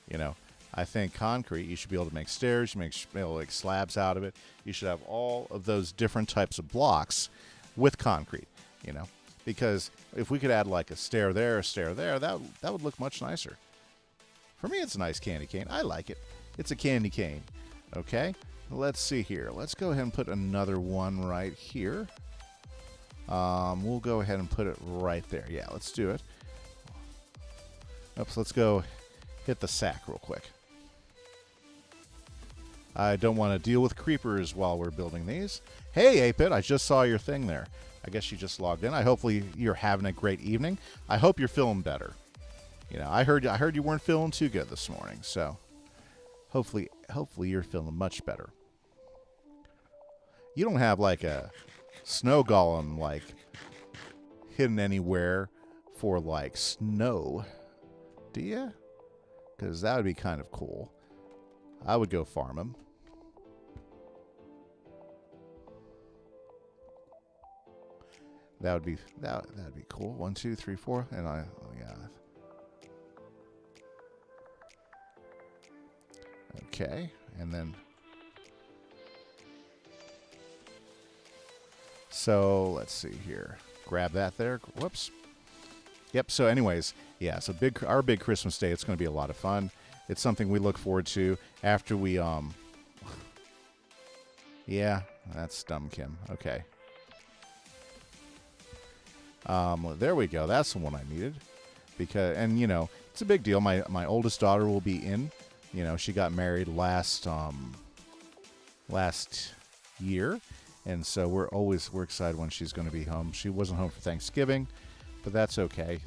You know, I think concrete, you should be able to make stairs, you be able to make slabs out of it. You should have all of those different types of blocks with concrete, you know, because if we could add like a stair there, that would look much nicer. For me, it's a nice candy cane. I like it. It's a candy cane. Okay, let's see here. Let's go ahead and put another one right here. We'll go ahead and put it right there. Yeah, let's do it. Oops, let's go hit the sack real quick. I don't want to deal with creepers while we're building these. Hey, 8-Bit, I just saw your thing there. I guess you just logged in. Hopefully you're having a great evening. I hope you're feeling better. You know, I heard you weren't feeling too good this morning, so hopefully you're feeling much better. You don't have like a snow golem like hidden anywhere for like snow, do you? Because that would be kind of cool. I would go farm him. That'd be cool. 1, 2, 3, 4, and yeah. Okay, and then so let's see here. Grab that there. Whoops. Yep. So, anyways, yeah. So our big Christmas day. It's going to be a lot of fun. It's something we look forward to after we Yeah, that's dumb, Kim. Okay. There we go. That's the one I needed. And you know, it's a big deal. My oldest daughter will be in. You know, she got married last year, and so we're excited when she's going to be home. She wasn't home for Thanksgiving, but that's okay.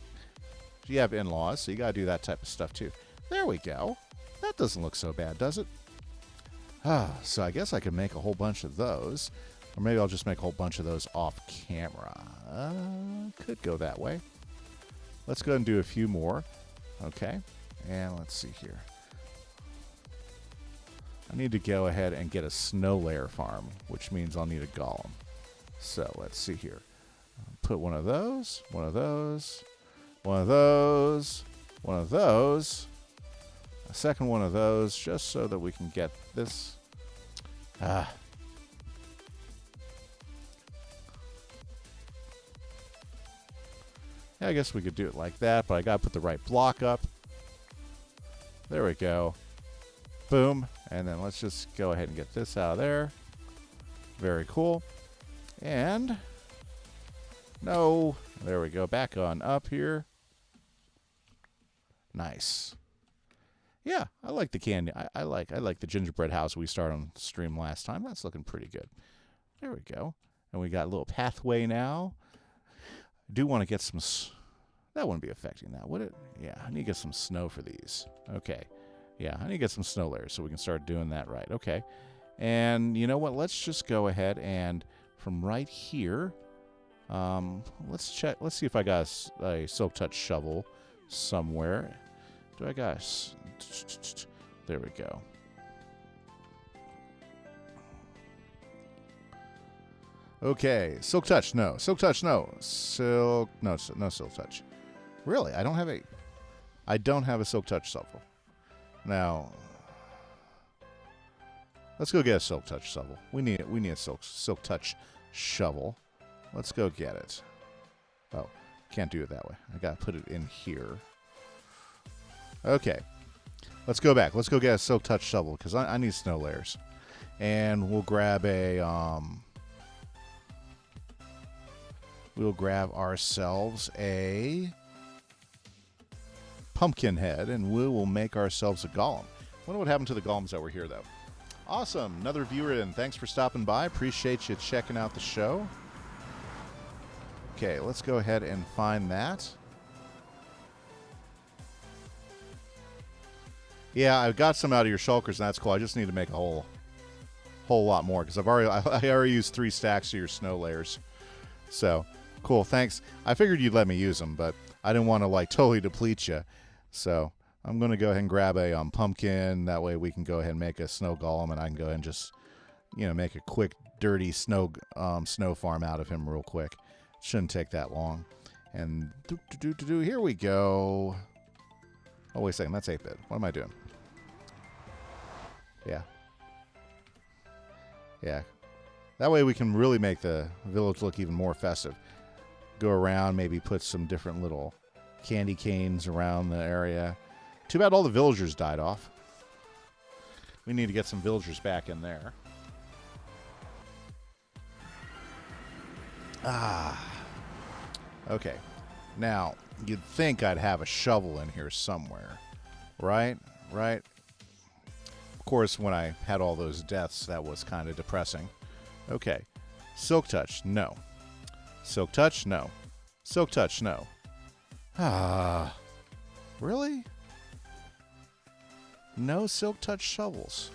You have in-laws, so you got to do that type of stuff too. There we go. That doesn't look so bad, does it? So I guess I could make a whole bunch of those. Or maybe I'll just make a whole bunch of those off camera. Could go that way. Let's go and do a few more. Okay. And let's see here. I need to go ahead and get a snow layer farm, which means I'll need a golem. So let's see here. Put one of those, one of those, one of those, one of those, a second one of those, just so that we can get this. Yeah, I guess we could do it like that, but I got to put the right block up. There we go. Boom. And then let's just go ahead and get this out of there. Very cool. And no. There we go. Back on up here. Nice. Yeah, I like the candy. I like the gingerbread house we started on stream last time. That's looking pretty good. There we go. And we got a little pathway now. I do want to get some... That wouldn't be affecting that, would it? Yeah, I need to get some snow for these. Okay. Yeah, I need to get some snow layers so we can start doing that right. Okay. And you know what? Let's just go ahead and from right here, let's check. Let's see if I got a Silk Touch shovel somewhere. Do I got... There we go. Okay, Silk Touch, no. Silk Touch, no. No Silk Touch. Really, I don't have a Silk Touch shovel. Now, let's go get a Silk Touch shovel. We need a Silk Touch shovel. Let's go get it. Oh, can't do it that way. I gotta put it in here. Okay, let's go back. Let's go get a Silk Touch shovel because I need snow layers, and we'll grab we'll grab ourselves a pumpkin head, and we will make ourselves a golem. Wonder what happened to the golems that were here, though. Awesome. Another viewer in. Thanks for stopping by. Appreciate you checking out the show. Okay, let's go ahead and find that. Yeah, I got some out of your shulkers, and that's cool. I just need to make a whole lot more because I already used 3 stacks of your snow layers. So, cool. Thanks. I figured you'd let me use them, but I didn't want to like totally deplete you. So I'm going to go ahead and grab a pumpkin. That way we can go ahead and make a snow golem, and I can go ahead and just, you know, make a quick, dirty snow farm out of him real quick. Shouldn't take that long. And here we go. Oh, wait a second. That's 8-bit. What am I doing? Yeah. Yeah. That way we can really make the village look even more festive. Go around, maybe put some different little candy canes around the area. Too bad all the villagers died off. We need to get some villagers back in there. Okay. Now, you'd think I'd have a shovel in here somewhere. Right? Right? Of course, when I had all those deaths, that was kind of depressing. Okay. Silk Touch, no. Silk Touch, no. Silk Touch, no. Really? No Silk Touch shovels.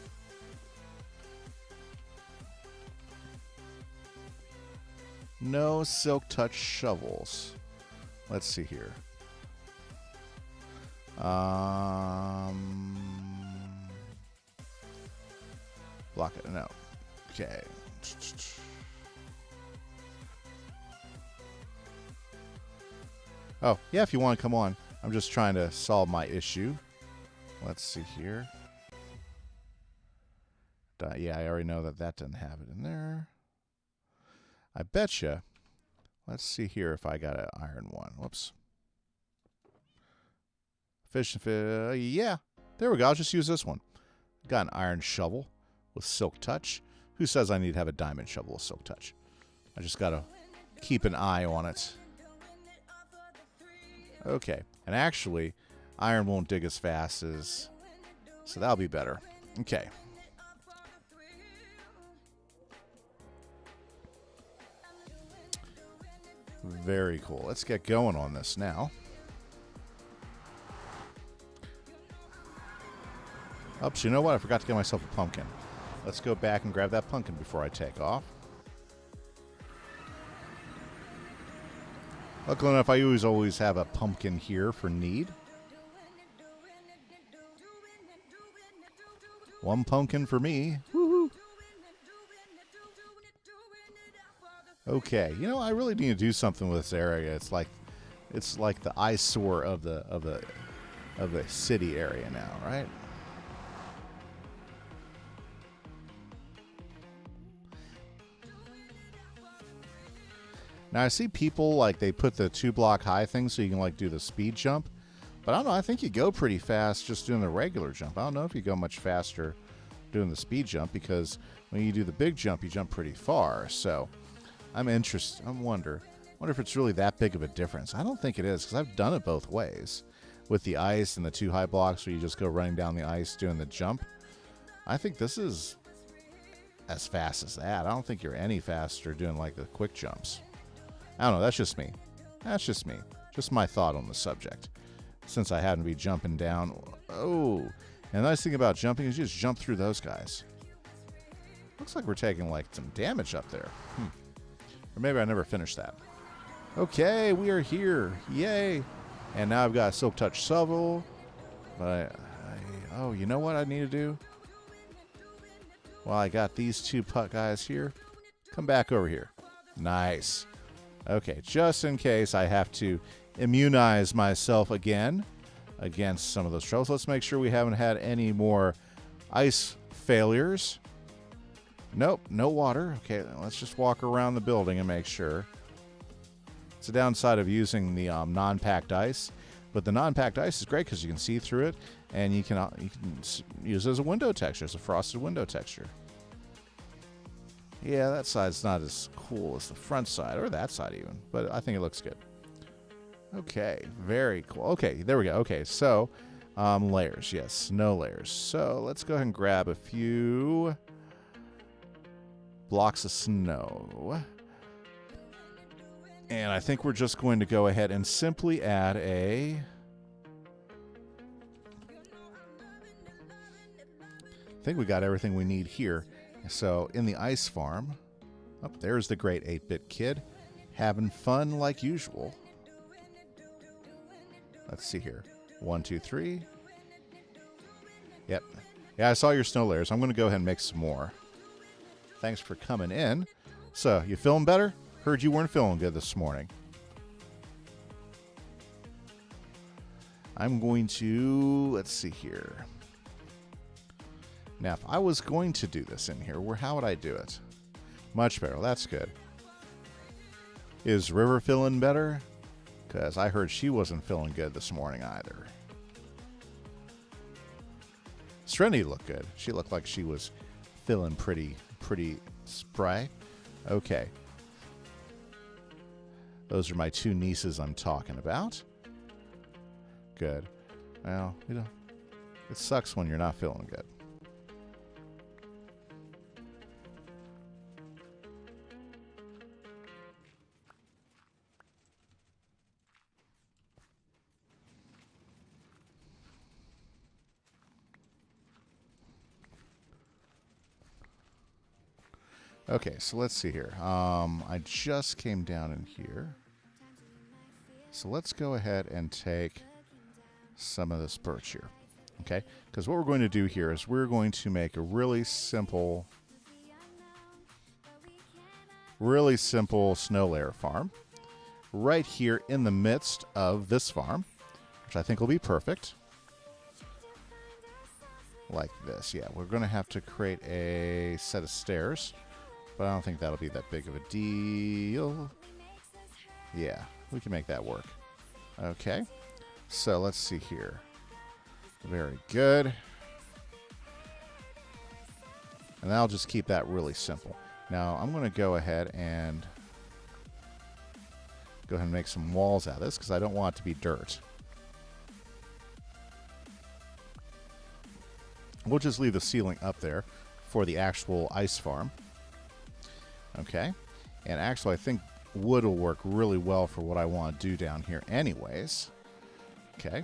No Silk Touch shovels. Let's see here. Block it. No. Okay. Oh, yeah, if you want to come on. I'm just trying to solve my issue. Let's see here. Yeah, I already know that that didn't have it in there. I betcha. Let's see here if I got an iron one. Whoops. Fish and fish. Yeah, there we go. I'll just use this one. Got an iron shovel with silk touch. Who says I need to have a diamond shovel with silk touch? I just got to keep an eye on it. Okay. And actually, iron won't dig as fast as... So that'll be better. Okay. Very cool. Let's get going on this now. Oops, you know what? I forgot to get myself a pumpkin. Let's go back and grab that pumpkin before I take off. Luckily enough, I always have a pumpkin here for need. One pumpkin for me. Woohoo! Okay, you know, I really need to do something with this area. It's like the eyesore of the city area now, right? Now I see people like they put the 2-block high thing so you can like do the speed jump, but I don't know. I think you go pretty fast just doing the regular jump. I don't know if you go much faster doing the speed jump because when you do the big jump, you jump pretty far. So I'm interested. I wonder if it's really that big of a difference. I don't think it is because I've done it both ways with the ice and the 2 high blocks where you just go running down the ice doing the jump. I think this is as fast as that. I don't think you're any faster doing like the quick jumps. I don't know. That's just me. That's just me. Just my thought on the subject. Since I happen to be jumping down. Oh. And the nice thing about jumping is you just jump through those guys. Looks like we're taking like some damage up there. Or maybe I never finished that. Okay, we are here. Yay. And now I've got a silk touch shovel. But oh, you know what I need to do? Well, I got these 2 putt guys here. Come back over here. Nice. Okay, just in case I have to immunize myself again against some of those troubles. Let's make sure we haven't had any more ice failures. Nope, no water. Okay, let's just walk around the building and make sure. It's the downside of using the non-packed ice, but the non-packed ice is great because you can see through it, and you can use it as a window texture, as a frosted window texture. Yeah, that side's not as cool as the front side, or that side even, but I think it looks good. Okay, very cool. Okay, there we go. Okay, so layers, yes, snow layers. So let's go ahead and grab a few blocks of snow. And I think we're just going to go ahead and simply add a... I think we got everything we need here. So in the ice farm, oh, there's the great 8-bit kid having fun like usual. Let's see here. 1, 2, 3. Yep. Yeah, I saw your snow layers. I'm going to go ahead and make some more. Thanks for coming in. So, you feeling better? Heard you weren't feeling good this morning. I'm going to, let's see here. Now, if I was going to do this in here, how would I do it? Much better. That's good. Is River feeling better? Because I heard she wasn't feeling good this morning either. Serenity looked good. She looked like she was feeling pretty spry. Okay. Those are my 2 nieces I'm talking about. Good. Well, you know, it sucks when you're not feeling good. Okay, so let's see here. I just came down in here. So let's go ahead and take some of this birch here. Okay, because what we're going to do here is we're going to make a really simple snow layer farm. right here in the midst of this farm, which I think will be perfect. Like this. Yeah, we're going to have to create a set of stairs, but I don't think that'll be that big of a deal. Yeah, we can make that work. Okay, so let's see here. Very good. And I'll just keep that really simple. Now, I'm going to go ahead and make some walls out of this because I don't want it to be dirt. We'll just leave the ceiling up there for the actual ice farm. Okay. And actually, I think wood will work really well for what I want to do down here anyways. Okay.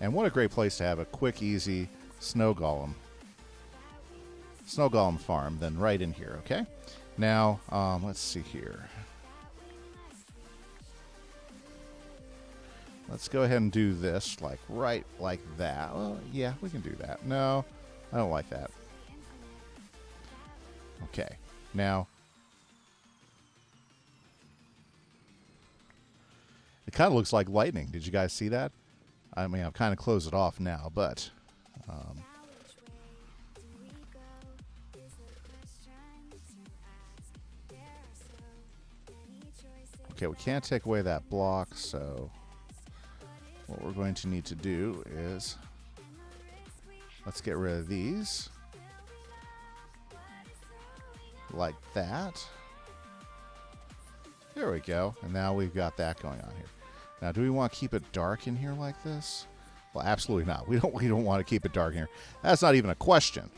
And what a great place to have a quick, easy snow golem farm than right in here, okay? Now, let's see here. Let's go ahead and do this, like, right like that. Well, yeah, we can do that. No, I don't like that. Okay, now, it kind of looks like lightning. Did you guys see that? I mean, I've kind of closed it off now, but... okay, we can't take away that block, so... what we're going to need to do is... let's get rid of these. Like that. There we go. And now we've got that going on here. Now, do we want to keep it dark in here like this? Well, absolutely not. We don't want to keep it dark in here. That's not even a question.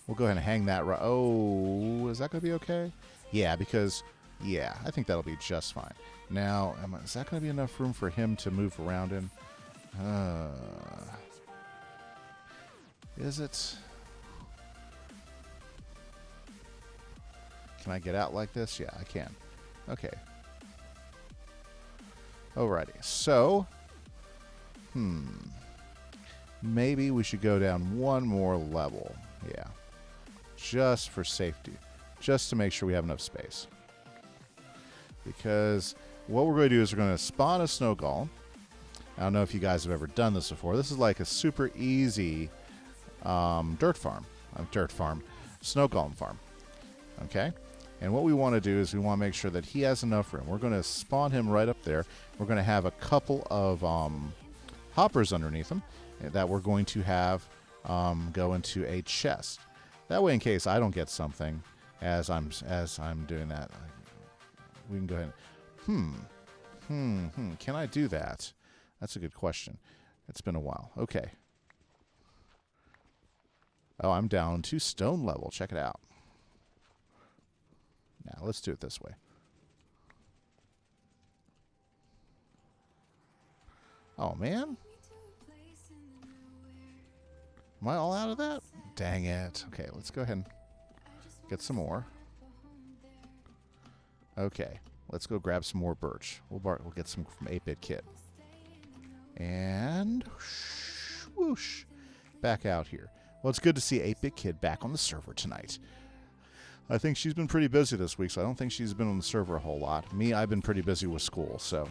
We'll go ahead and hang that right. Oh, is that going to be okay? Yeah, because, yeah, I think that'll be just fine. Now, is that going to be enough room for him to move around in? Is it? Can I get out like this? Yeah, I can. Okay. Alrighty. So, maybe we should go down one more level. Yeah. Just for safety. Just to make sure we have enough space. Because what we're going to do is we're going to spawn a snow golem. I don't know if you guys have ever done this before. This is like a super easy snow golem farm. Okay? And what we want to do is we want to make sure that he has enough room. We're going to spawn him right up there. We're going to have a couple of hoppers underneath him that we're going to have go into a chest. That way, in case I don't get something as I'm doing that, we can go ahead. Can I do that? That's a good question. It's been a while. Okay. Oh, I'm down to stone level. Check it out. Now, let's do it this way. Oh, man. Am I all out of that? Dang it. Okay, let's go ahead and get some more. Okay, let's go grab some more birch. We'll get some from 8-Bit Kit. And whoosh, back out here. Well, it's good to see 8-Bit Kid back on the server tonight. I think she's been pretty busy this week, so I don't think she's been on the server a whole lot. Me, I've been pretty busy with school, so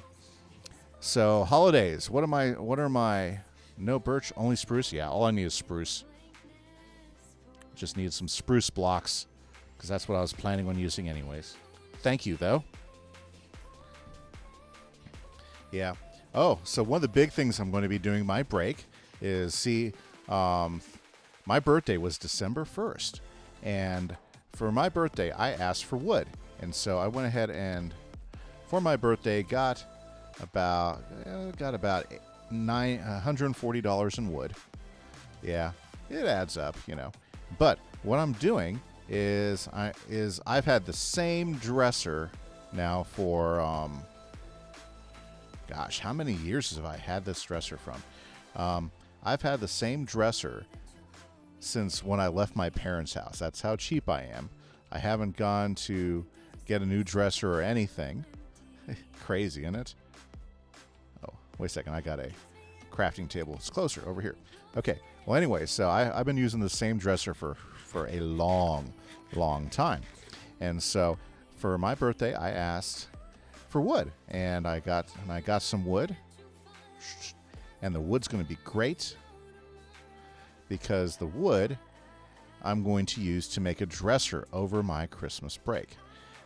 holidays. What are my no birch, only spruce? Yeah, all I need is spruce. Just need some spruce blocks because that's what I was planning on using anyways. Thank you, though. Yeah. Oh, so one of the big things I'm going to be doing my break is my birthday was December 1st, and for my birthday, I asked for wood. And so I went ahead and, for my birthday, got about $140 in wood. Yeah, it adds up, you know. But what I'm doing is I've had the same dresser now for, gosh, how many years have I had this dresser from? I've had the same dresser since when I left my parents' house. That's how cheap I am. I haven't gone to get a new dresser or anything. Crazy, isn't it? Oh, wait a second. I got a crafting table. It's closer over here. Okay. Well, anyway, so I've been using the same dresser for a long, long time. And so for my birthday, I asked for wood. And I got some wood. And the wood's going to be great because the wood I'm going to use to make a dresser over my Christmas break.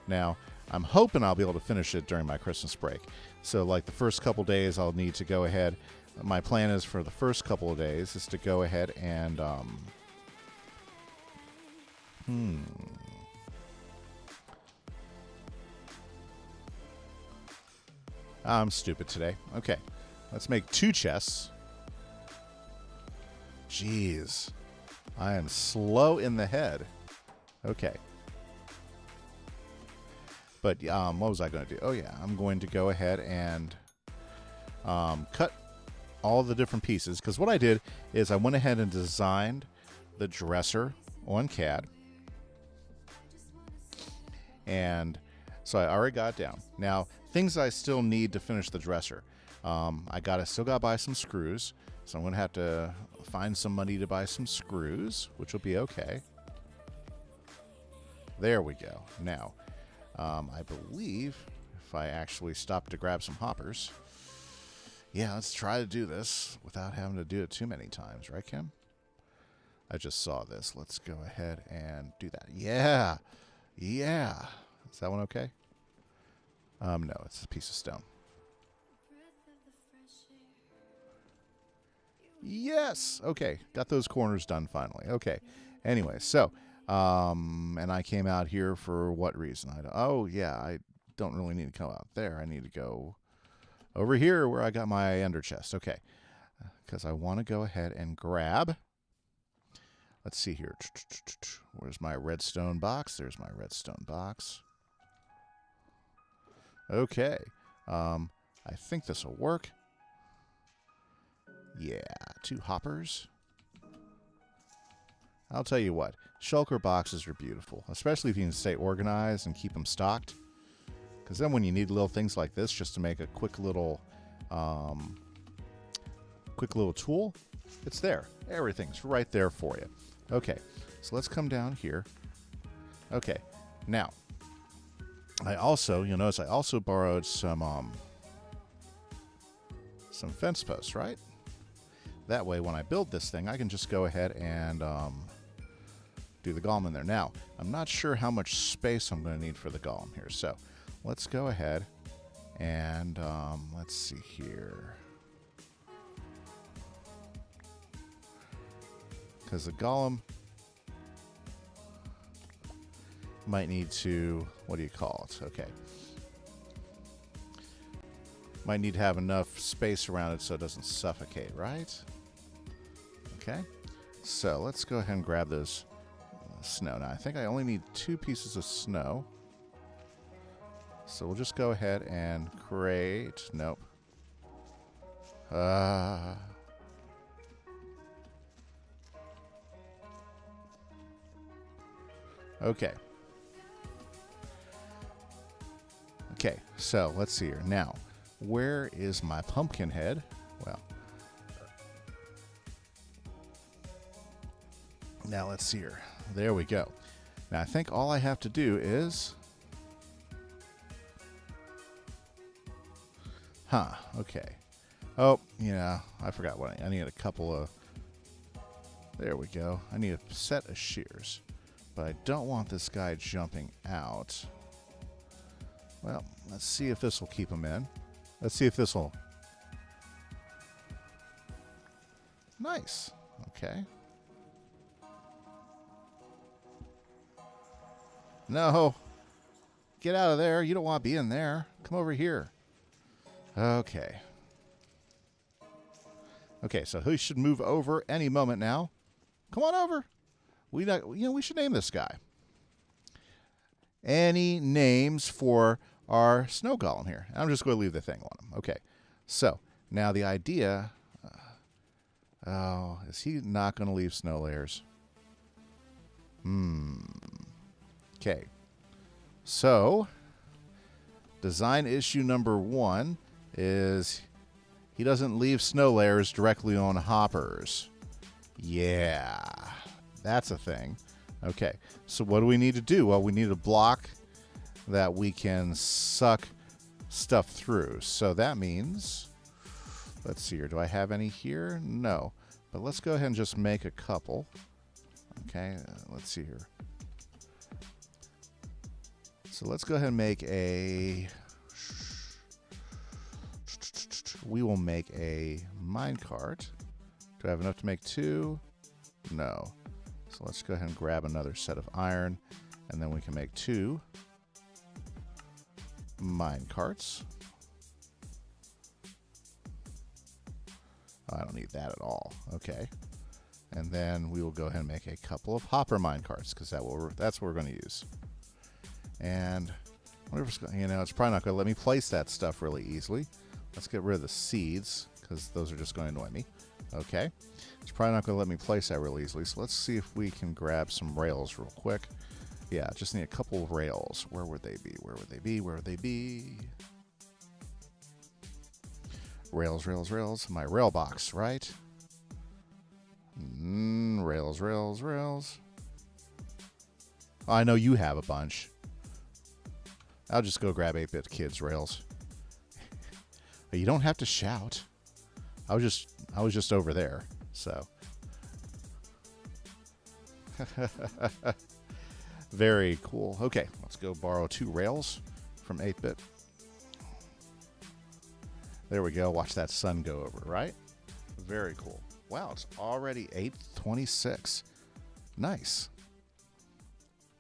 Now, I'm hoping I'll be able to finish it during my Christmas break. So like the first couple days, I'll need to go ahead. My plan is for the first couple of days is to go ahead and I'm stupid today. Okay, let's make 2 chests. Jeez, I am slow in the head. Okay. But what was I going to do? Oh, yeah, I'm going to go ahead and cut all the different pieces. Because what I did is I went ahead and designed the dresser on CAD. And so I already got it down. Now, things I still need to finish the dresser. Still got to buy some screws. So I'm going to have to find some money to buy some screws, which will be okay. There we go. Now, I believe if I actually stop to grab some hoppers. Yeah, let's try to do this without having to do it too many times. Right, Kim? I just saw this. Let's go ahead and do that. Yeah. Yeah. Is that one okay? No, it's a piece of stone. Yes. Okay. Got those corners done finally. Okay. Anyway, so, and I came out here for what reason? I don't really need to come out there. I need to go over here where I got my ender chest. Okay. Because I want to go ahead and grab. Let's see here. Where's my redstone box? There's my redstone box. Okay. I think this will work. Yeah, 2 hoppers. I'll tell you what, shulker boxes are beautiful, especially if you can stay organized and keep them stocked. Because then when you need little things like this just to make a quick little tool, it's there. Everything's right there for you. Okay, so let's come down here. Okay, now, you'll notice I also borrowed some fence posts, right? That way, when I build this thing, I can just go ahead and do the golem in there. Now, I'm not sure how much space I'm going to need for the golem here, so let's go ahead and let's see here. Because the golem might need to, what do you call it? Okay. Might need to have enough space around it so it doesn't suffocate, right? Okay. So let's go ahead and grab this snow. Now, I think I only need 2 pieces of snow. So we'll just go ahead and create... Nope. Okay. Okay, so let's see here. Now, where is my pumpkin head? Well, now let's see here. There we go. Now, I think all I have to do is... Okay. Oh, yeah, I forgot what I need a couple of... There we go. I need a set of shears. But I don't want this guy jumping out. Well, let's see if this will keep him in. Let's see if this will... Nice. Okay. No. Get out of there. You don't want to be in there. Come over here. Okay. Okay, so he should move over any moment now. Come on over. We should name this guy. Any names for our snow golem here? I'm just going to leave the thing on him. Okay. So, now the idea... is he not going to leave snow layers? Okay. So, design issue number 1 is he doesn't leave snow layers directly on hoppers. Yeah, that's a thing. Okay, so what do we need to do? Well, we need a block that we can suck stuff through. So that means, let's see here. Do I have any here? No. But let's go ahead and just make a couple. Okay, let's see here. So let's go ahead and make a... We will make a minecart. Do I have enough to make 2? No. So let's go ahead and grab another set of iron, and then we can make 2 minecarts. Oh, I don't need that at all. Okay. And then we will go ahead and make a couple of hopper minecarts, because that's what we're going to use. And I wonder if it's, you know, it's probably not going to let me place that stuff really easily. Let's get rid of the seeds, because those are just going to annoy me. Okay. It's probably not going to let me place that real easily. So let's see if we can grab some rails real quick. Yeah, just need a couple of rails. Where would they be? Where would they be? Where would they be? Rails, rails, rails. My rail box, right? Rails, rails, rails. Oh, I know you have a bunch. I'll just go grab 8-bit kids rails. You don't have to shout. I was just over there, so. Very cool. Okay, let's go borrow 2 rails from 8-bit. There we go. Watch that sun go over, right? Very cool. Wow, it's already 8:26. Nice.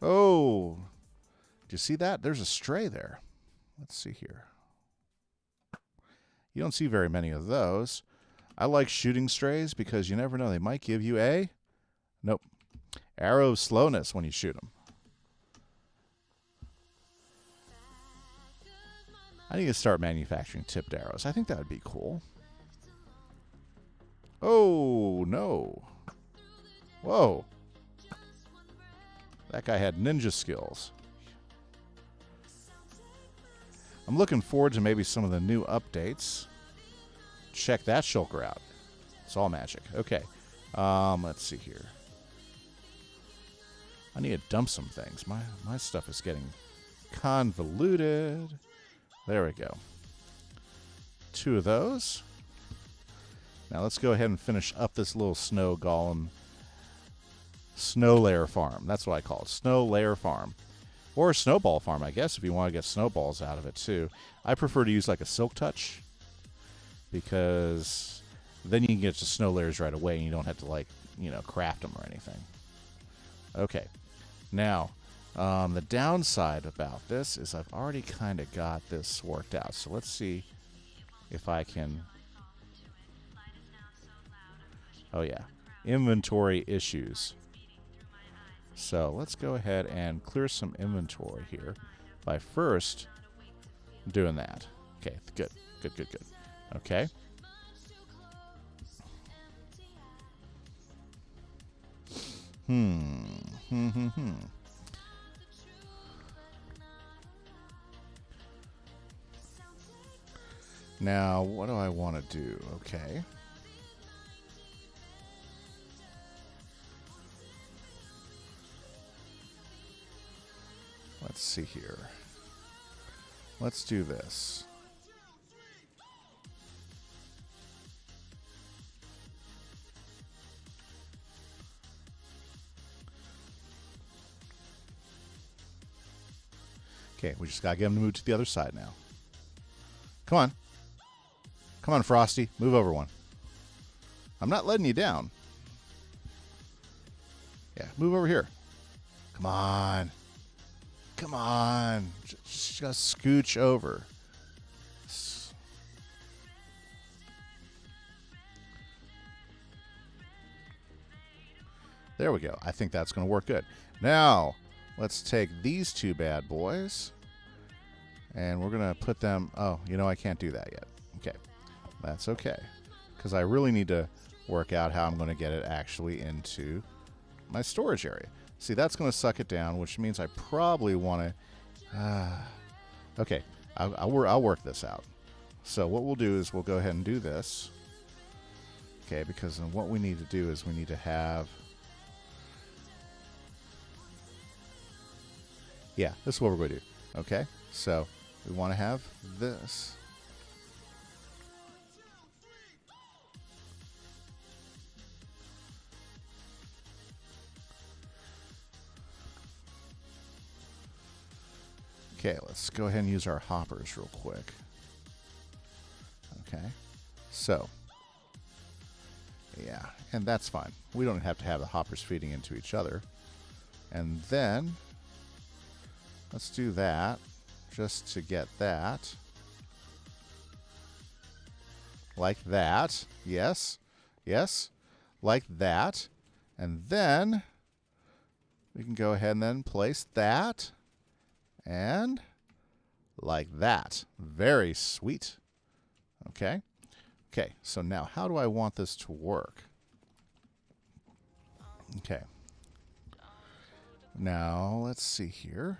Oh, do you see that? There's a stray there. Let's see here. You don't see very many of those. I like shooting strays because you never know. They might give you a... Nope. Arrow of slowness when you shoot them. I need to start manufacturing tipped arrows. I think that would be cool. Oh, no. Whoa. That guy had ninja skills. I'm looking forward to maybe some of the new updates. Check that shulker out. It's all magic. Okay. Let's see here. I need to dump some things. My stuff is getting convoluted. There we go. 2 of those. Now let's go ahead and finish up this little snow golem snow layer farm. That's what I call it. Snow layer farm. Or a snowball farm, I guess, if you want to get snowballs out of it, too. I prefer to use, like, a silk touch, because then you can get to snow layers right away, and you don't have to, like, you know, craft them or anything. Okay. Now, the downside about this is I've already kind of got this worked out. So let's see if I can... Oh, yeah. Inventory issues. So let's go ahead and clear some inventory here by first doing that. Okay, good, good, good, good. Okay. Now, what do I want to do? Okay. Let's see here. Let's do this. Okay, we just got to get him to move to the other side now. Come on. Come on, Frosty. Move over one. I'm not letting you down. Yeah, move over here. Come on. Come on. Just scooch over. There we go. I think that's going to work good. Now, let's take these 2 bad boys, and we're going to put them... Oh, you know, I can't do that yet. Okay. That's okay, because I really need to work out how I'm going to get it actually into my storage area. See, that's going to suck it down, which means I probably want to... okay, I'll work this out. So what we'll do is we'll go ahead and do this. Okay, because then what we need to do is we need to have... Yeah, this is what we're going to do. Okay, so We want to have this. Okay, let's go ahead and use our hoppers real quick. Okay, so, yeah, and that's fine. We don't have to have the hoppers feeding into each other. And then, let's do that, just to get that. Like that, yes, yes, like that. And then, we can go ahead and then place that. And like that. Very sweet. Okay. Okay, so now how do I want this to work? Okay. Now, let's see here.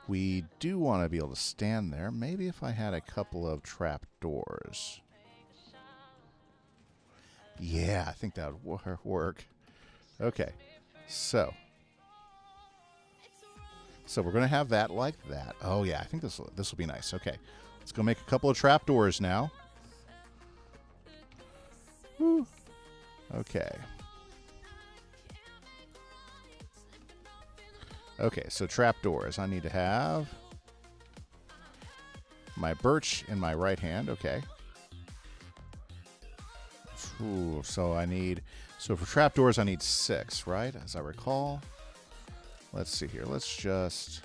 We do want to be able to stand there. Maybe if I had a couple of trap doors. Yeah, I think that would work. Okay, so we're going to have that like that. Oh, yeah, I think this will be nice. Okay, let's go make a couple of trap doors now. Woo. Okay. Okay, so trap doors. I need to have my birch in my right hand. Okay. Ooh, so for trap doors, I need 6, right? As I recall. Let's see here. Let's just...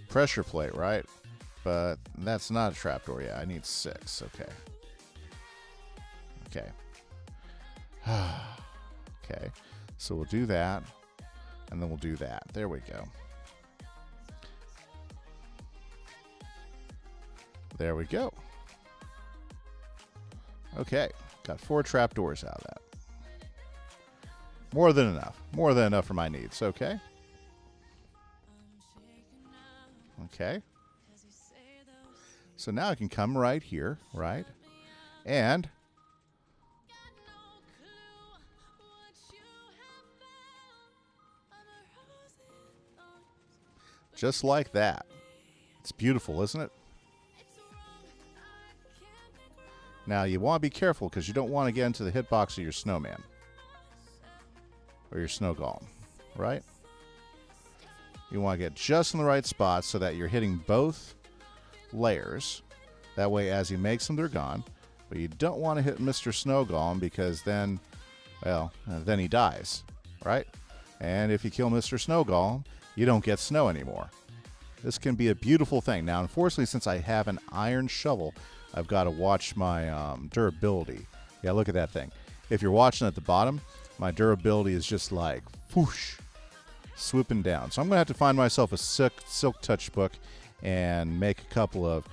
pressure plate, right? But that's not a trapdoor. Yeah, I need 6. Okay. Okay. Okay. So we'll do that. And then we'll do that. There we go. There we go. Okay. Got 4 trapdoors out of that. More than enough. More than enough for my needs. Okay. Okay. So now I can come right here, right? And just like that. It's beautiful, isn't it? Now you want to be careful because you don't want to get into the hitbox of your snowman. Or your snow golem, right? You want to get just in the right spot so that you're hitting both layers. That way, as he makes them, they're gone. But you don't want to hit Mr. Snow Golem because then, well, then he dies, right? And if you kill Mr. Snow Golem, you don't get snow anymore. This can be a beautiful thing. Now, unfortunately, since I have an iron shovel, I've got to watch my durability. Yeah, look at that thing. If you're watching at the bottom, my durability is just like, whoosh, swooping down. So I'm going to have to find myself a silk touch book and make a couple of,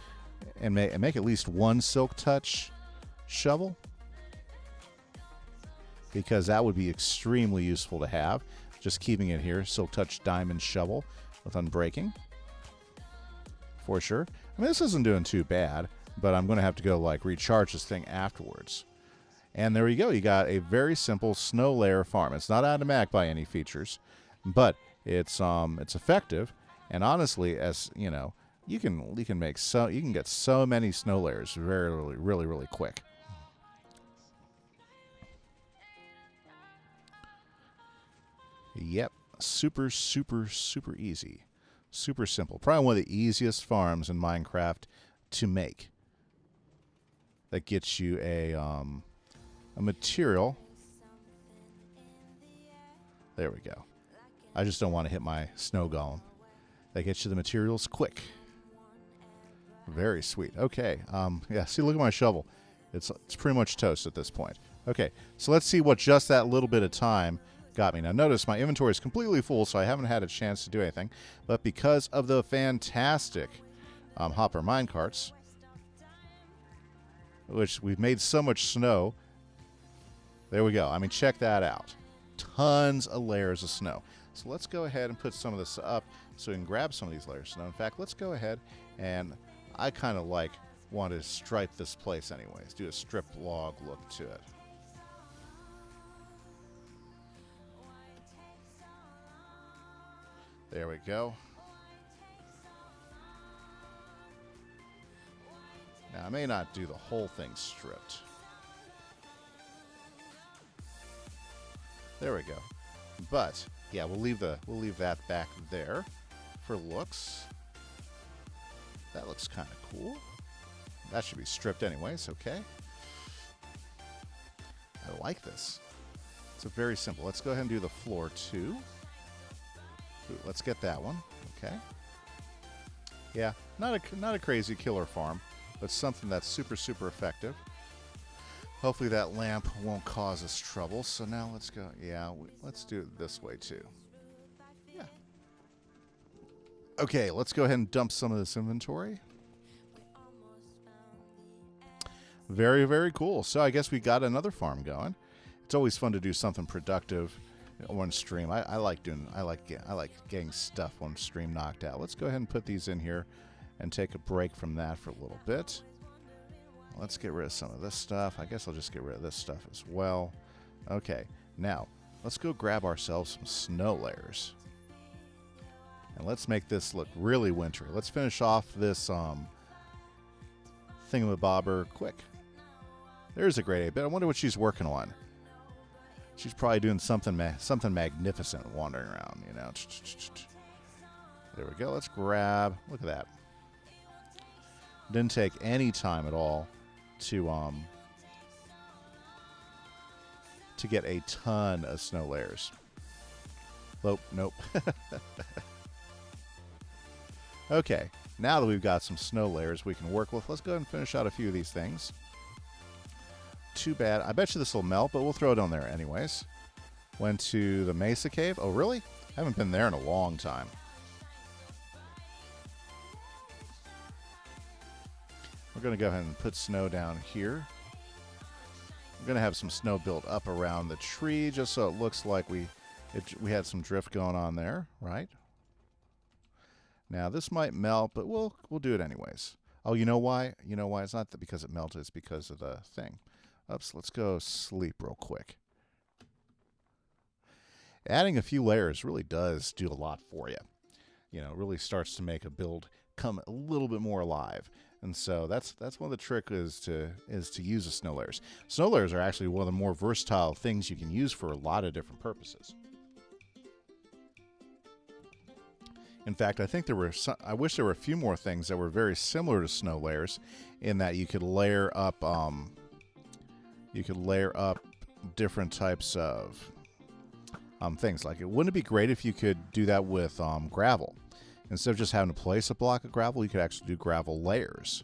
and make at least one silk touch shovel, because that would be extremely useful to have. Just keeping it here, silk touch diamond shovel with unbreaking, for sure. I mean, this isn't doing too bad, but I'm going to have to go like recharge this thing afterwards. And there you go. You got a very simple snow layer farm. It's not automatic by any features, but it's effective. And honestly, as you know, you can get so many snow layers really quick. Yep, super easy, super simple. Probably one of the easiest farms in Minecraft to make. That gets you a material. There we go. I just don't want to hit my snow golem. That gets you the materials quick. Very sweet. Okay. Yeah, see, look at my shovel. It's pretty much toast at this point. Okay, so let's see what just that little bit of time got me. Now notice my inventory is completely full, so I haven't had a chance to do anything. But because of the fantastic hopper minecarts, which we've made so much snow. There we go. I mean, check that out. Tons of layers of snow. So let's go ahead and put some of this up so we can grab some of these layers of snow. In fact, let's go ahead and I kind of want to stripe this place anyways. Do a strip log look to it. There we go. Now, I may not do the whole thing stripped. There we go. But yeah, we'll leave that back there for looks. That looks kind of cool. That should be stripped anyways, okay? I like this. It's a very simple. Let's go ahead and do the floor too. Ooh, let's get that one. Okay. Yeah, not a crazy killer farm, but something that's super, super effective. Hopefully that lamp won't cause us trouble. So now let's go. Yeah, let's do it this way too. Yeah. Okay, let's go ahead and dump some of this inventory. Very, very cool. So I guess we got another farm going. It's always fun to do something productive on stream. I like getting stuff on stream knocked out. Let's go ahead and put these in here and take a break from that for a little bit. Let's get rid of some of this stuff. I guess I'll just get rid of this stuff as well. Okay, now let's go grab ourselves some snow layers. And let's make this look really wintry. Let's finish off this thingamabobber quick. There's a great 8-bit. I wonder what she's working on. She's probably doing something magnificent wandering around, you know. There we go. Let's grab. Look at that. Didn't take any time at all to get a ton of snow layers. Nope. Okay, now that we've got some snow layers we can work with, let's go ahead and finish out a few of these things. Too bad. I bet you this will melt, but we'll throw it on there anyways. Went to the Mesa Cave. Oh, really? I haven't been there in a long time. We're going to go ahead and put snow down here. I'm going to have some snow built up around the tree just so it looks like we had some drift going on there, right? Now, this might melt, but we'll do it anyways. Oh, you know why? You know why? It's not because it melted. It's because of the thing. Oops, let's go sleep real quick. Adding a few layers really does do a lot for you. You know, it really starts to make a build come a little bit more alive. And so that's one of the tricks is to use the snow layers. Snow layers are actually one of the more versatile things you can use for a lot of different purposes. In fact, I think I wish there were a few more things that were very similar to snow layers, in that you could layer up different types of things. Like, wouldn't it be great if you could do that with gravel? Instead of just having to place a block of gravel, you could actually do gravel layers.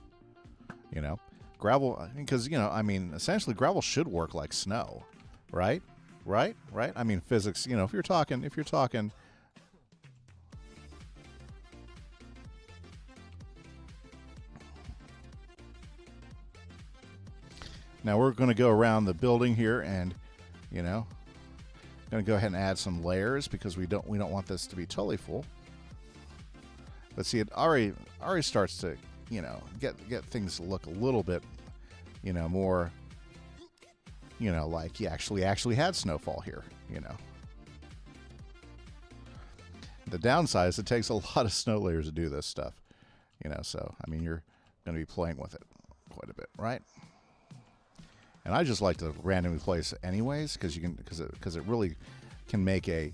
You know, gravel, because I mean, essentially, gravel should work like snow, right? Right? I mean, physics. You know, if you're talking. Now we're going to go around the building here, and going to go ahead and add some layers because we don't want this to be totally full. But see, it already starts to get things to look a little bit more like you actually had snowfall here. The downside is it takes a lot of snow layers to do this stuff. So I mean, you're going to be playing with it quite a bit, right? And I just like to randomly place anyways, because it really can make an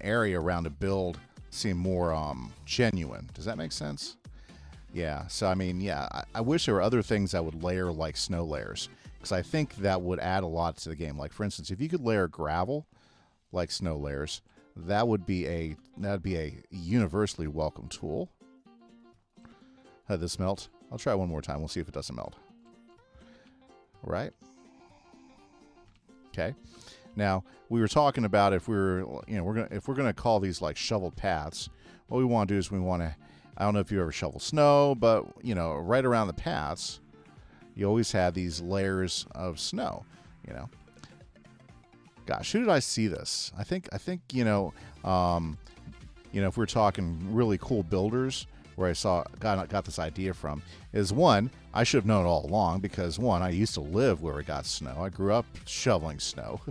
area around a build seem more genuine. Does that make sense? Yeah. So I mean, yeah, I wish there were other things that would layer like snow layers, because I think that would add a lot to the game. Like, for instance, if you could layer gravel like snow layers, that would be a universally welcome tool. Had this melt? I'll try one more time. We'll see if it doesn't melt. Right. Okay. Now, we were talking about if we're gonna call these like shoveled paths, what we want to do is I don't know if you ever shovel snow, but right around the paths, you always have these layers of snow. Gosh, who did I see this? I think if we're talking really cool builders, where I got this idea from, is one, I should have known all along, because one, I used to live where we got snow. I grew up shoveling snow.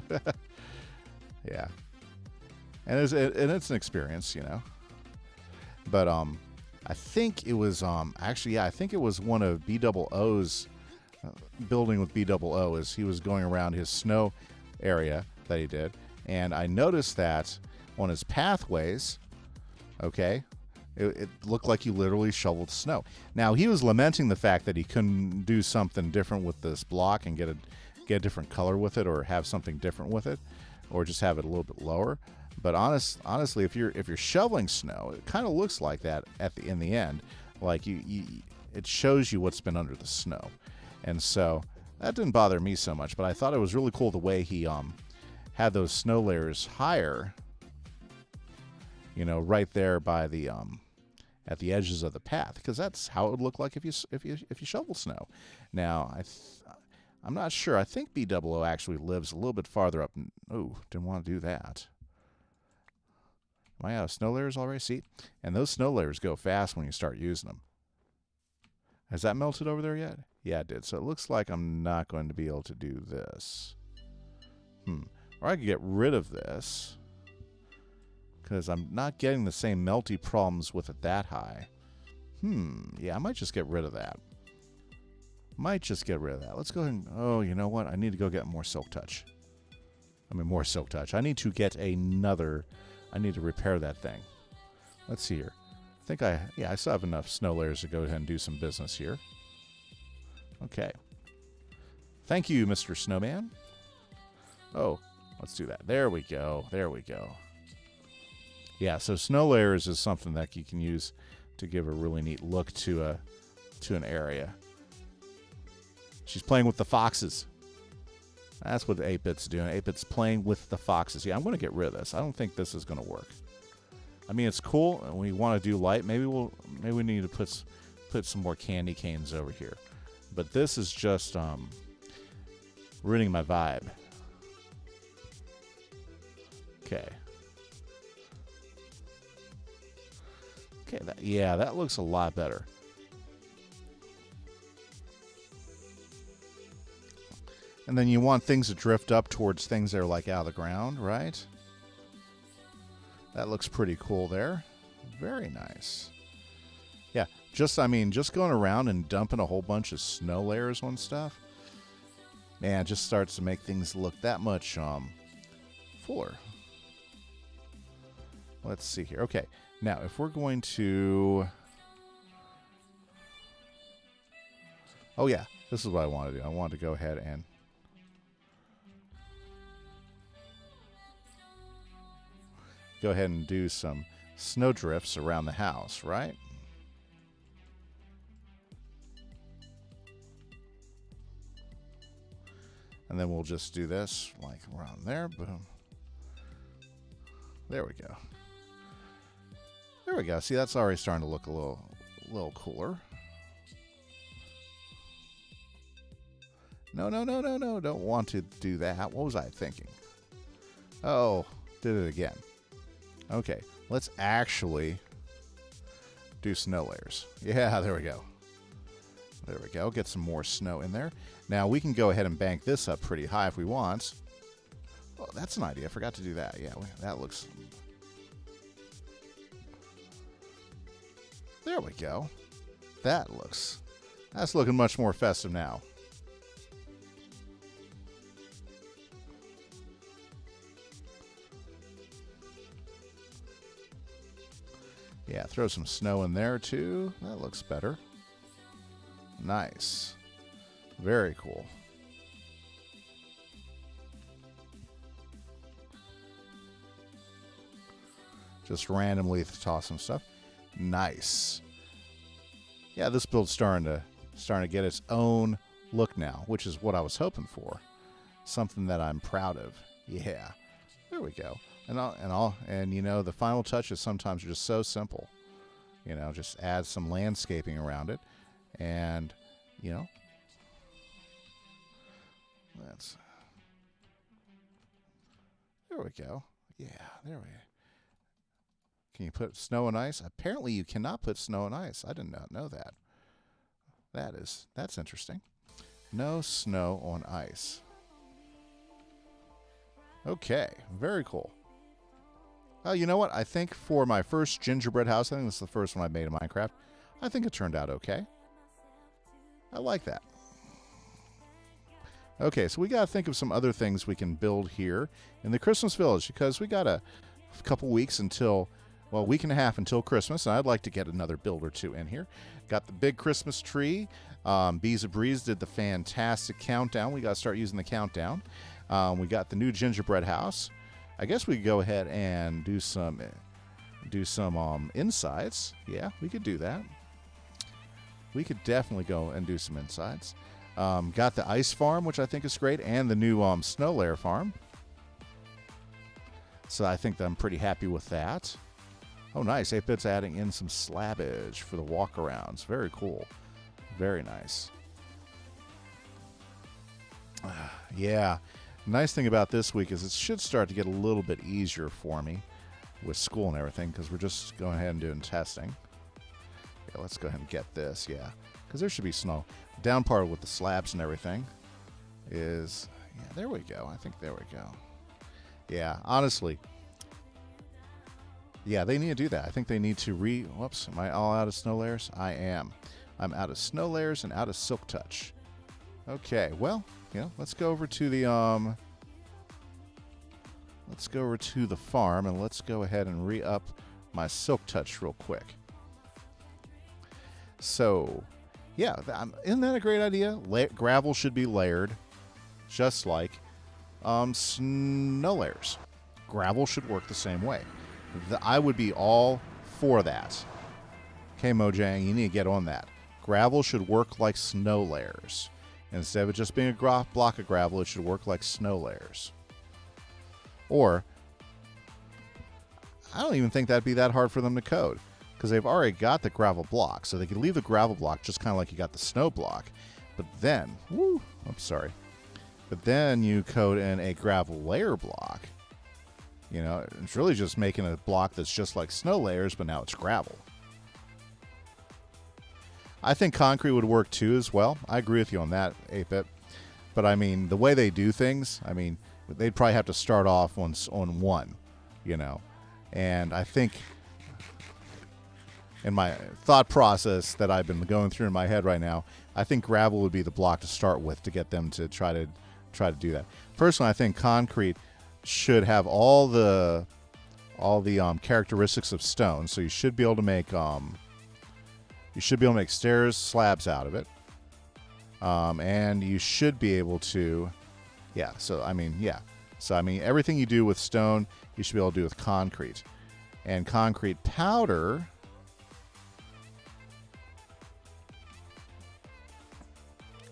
Yeah. and it's an experience, you know. But I think it was actually, yeah, I think it was one of BOO's building with BOO as he was going around his snow area that he did, and I noticed that on his pathways, okay, it looked like he literally shoveled snow. Now he was lamenting the fact that he couldn't do something different with this block and get a different color with it, or have something different with it, or just have it a little bit lower. But honestly, if you're shoveling snow, it kind of looks like that in the end, like it shows you what's been under the snow, and so that didn't bother me so much. But I thought it was really cool the way he had those snow layers higher, you know, right there by the at the edges of the path, because that's how it would look like if you shovel snow. Now I'm not sure. I think BOO actually lives a little bit farther up. Oh, didn't want to do that. Am I out of snow layers already? See? And those snow layers go fast when you start using them. Has that melted over there yet? Yeah, it did. So it looks like I'm not going to be able to do this. Or I could get rid of this, because I'm not getting the same melty problems with it that high. Yeah, I might just get rid of that. Let's go ahead and... Oh, you know what? I need to go get more Silk Touch. More Silk Touch. I need to get another... I need to repair that thing. Let's see here. I think I still have enough snow layers to go ahead and do some business here. Okay. Thank you, Mr. Snowman. Oh, let's do that. There we go. There we go. Yeah, so snow layers is something that you can use to give a really neat look to an area. She's playing with the foxes. That's what 8-Bit's doing. 8-Bit's playing with the foxes. Yeah, I'm going to get rid of this. I don't think this is going to work. I mean, it's cool, and we want to do light. Maybe we need to put some more candy canes over here. But this is just ruining my vibe. Okay. Okay, that looks a lot better. And then you want things to drift up towards things that are like out of the ground, right? That looks pretty cool there. Very nice. Yeah, just going around and dumping a whole bunch of snow layers on stuff, man, it just starts to make things look that much fuller. Let's see here. Okay, now if we're going to... Oh yeah, this is what I want to do. I want to go ahead and... go ahead and do some snow drifts around the house, right? And then we'll just do this like around there. Boom. There we go. There we go. See, that's already starting to look a little cooler. No. Don't want to do that. What was I thinking? Oh, did it again. Okay, let's actually do snow layers. Yeah, there we go. There we go. Get some more snow in there. Now, we can go ahead and bank this up pretty high if we want. Oh, that's an idea. I forgot to do that. Yeah, that looks... There we go. That's looking much more festive now. Yeah, throw some snow in there too. That looks better. Nice. Very cool. Just randomly toss some stuff. Nice. Yeah, this build's starting to get its own look now, which is what I was hoping for. Something that I'm proud of. Yeah. There we go. And you know, the final touches sometimes are just so simple. You know, just add some landscaping around it, and you know, there we go. Yeah, there we go. Can you put snow and ice? Apparently, you cannot put snow and ice. I did not know that. That's interesting. No snow on ice. Okay, very cool. Oh, you know what? I think for my first gingerbread house, I think this is the first one I made in Minecraft, I think it turned out okay. I like that. Okay, so we got to think of some other things we can build here in the Christmas village, because we got a couple weeks until, well, a week and a half until Christmas, and I'd like to get another build or two in here. Got the big Christmas tree. Bees a Breeze did the fantastic countdown. We got to start using the countdown. We got the new gingerbread house. I guess we could go ahead and do some insides. Yeah, we could do that. We could definitely go and do some insides. Got the ice farm, which I think is great, and the new snow layer farm. So I think that I'm pretty happy with that. Oh, nice. 8-Bit's adding in some slabbage for the walkarounds. Very cool. Very nice. Yeah. Nice thing about this week is it should start to get a little bit easier for me with school and everything, because we're just going ahead and doing testing. Yeah, let's go ahead and get this. Yeah, because there should be snow. Down part with the slabs and everything is, yeah, there we go. I think there we go. Yeah, honestly, yeah, they need to do that. I think they need to whoops, am I all out of snow layers? I am. I'm out of snow layers and out of silk touch. Okay, well, you know, let's go over to the farm, and let's go ahead and re-up my silk touch real quick. So, yeah, isn't that a great idea? Gravel should be layered, just like snow layers. Gravel should work the same way. I would be all for that. Okay, Mojang, you need to get on that. Gravel should work like snow layers. Instead of it just being a block of gravel, it should work like snow layers. Or, I don't even think that'd be that hard for them to code, because they've already got the gravel block. So they could leave the gravel block just kind of like you got the snow block. But then, But then you code in a gravel layer block. You know, it's really just making a block that's just like snow layers, but now it's gravel. I think concrete would work too as well. I agree with you on that, 8-Bit. But I mean, the way they do things, I mean, they'd probably have to start off on one, you know. And I think in my thought process that I've been going through in my head right now, I think gravel would be the block to start with to get them to try to do that. Personally, I think concrete should have all the characteristics of stone, so you should be able to make stairs, slabs out of it, and you should be able to, yeah. So I mean, everything you do with stone, you should be able to do with concrete, and concrete powder.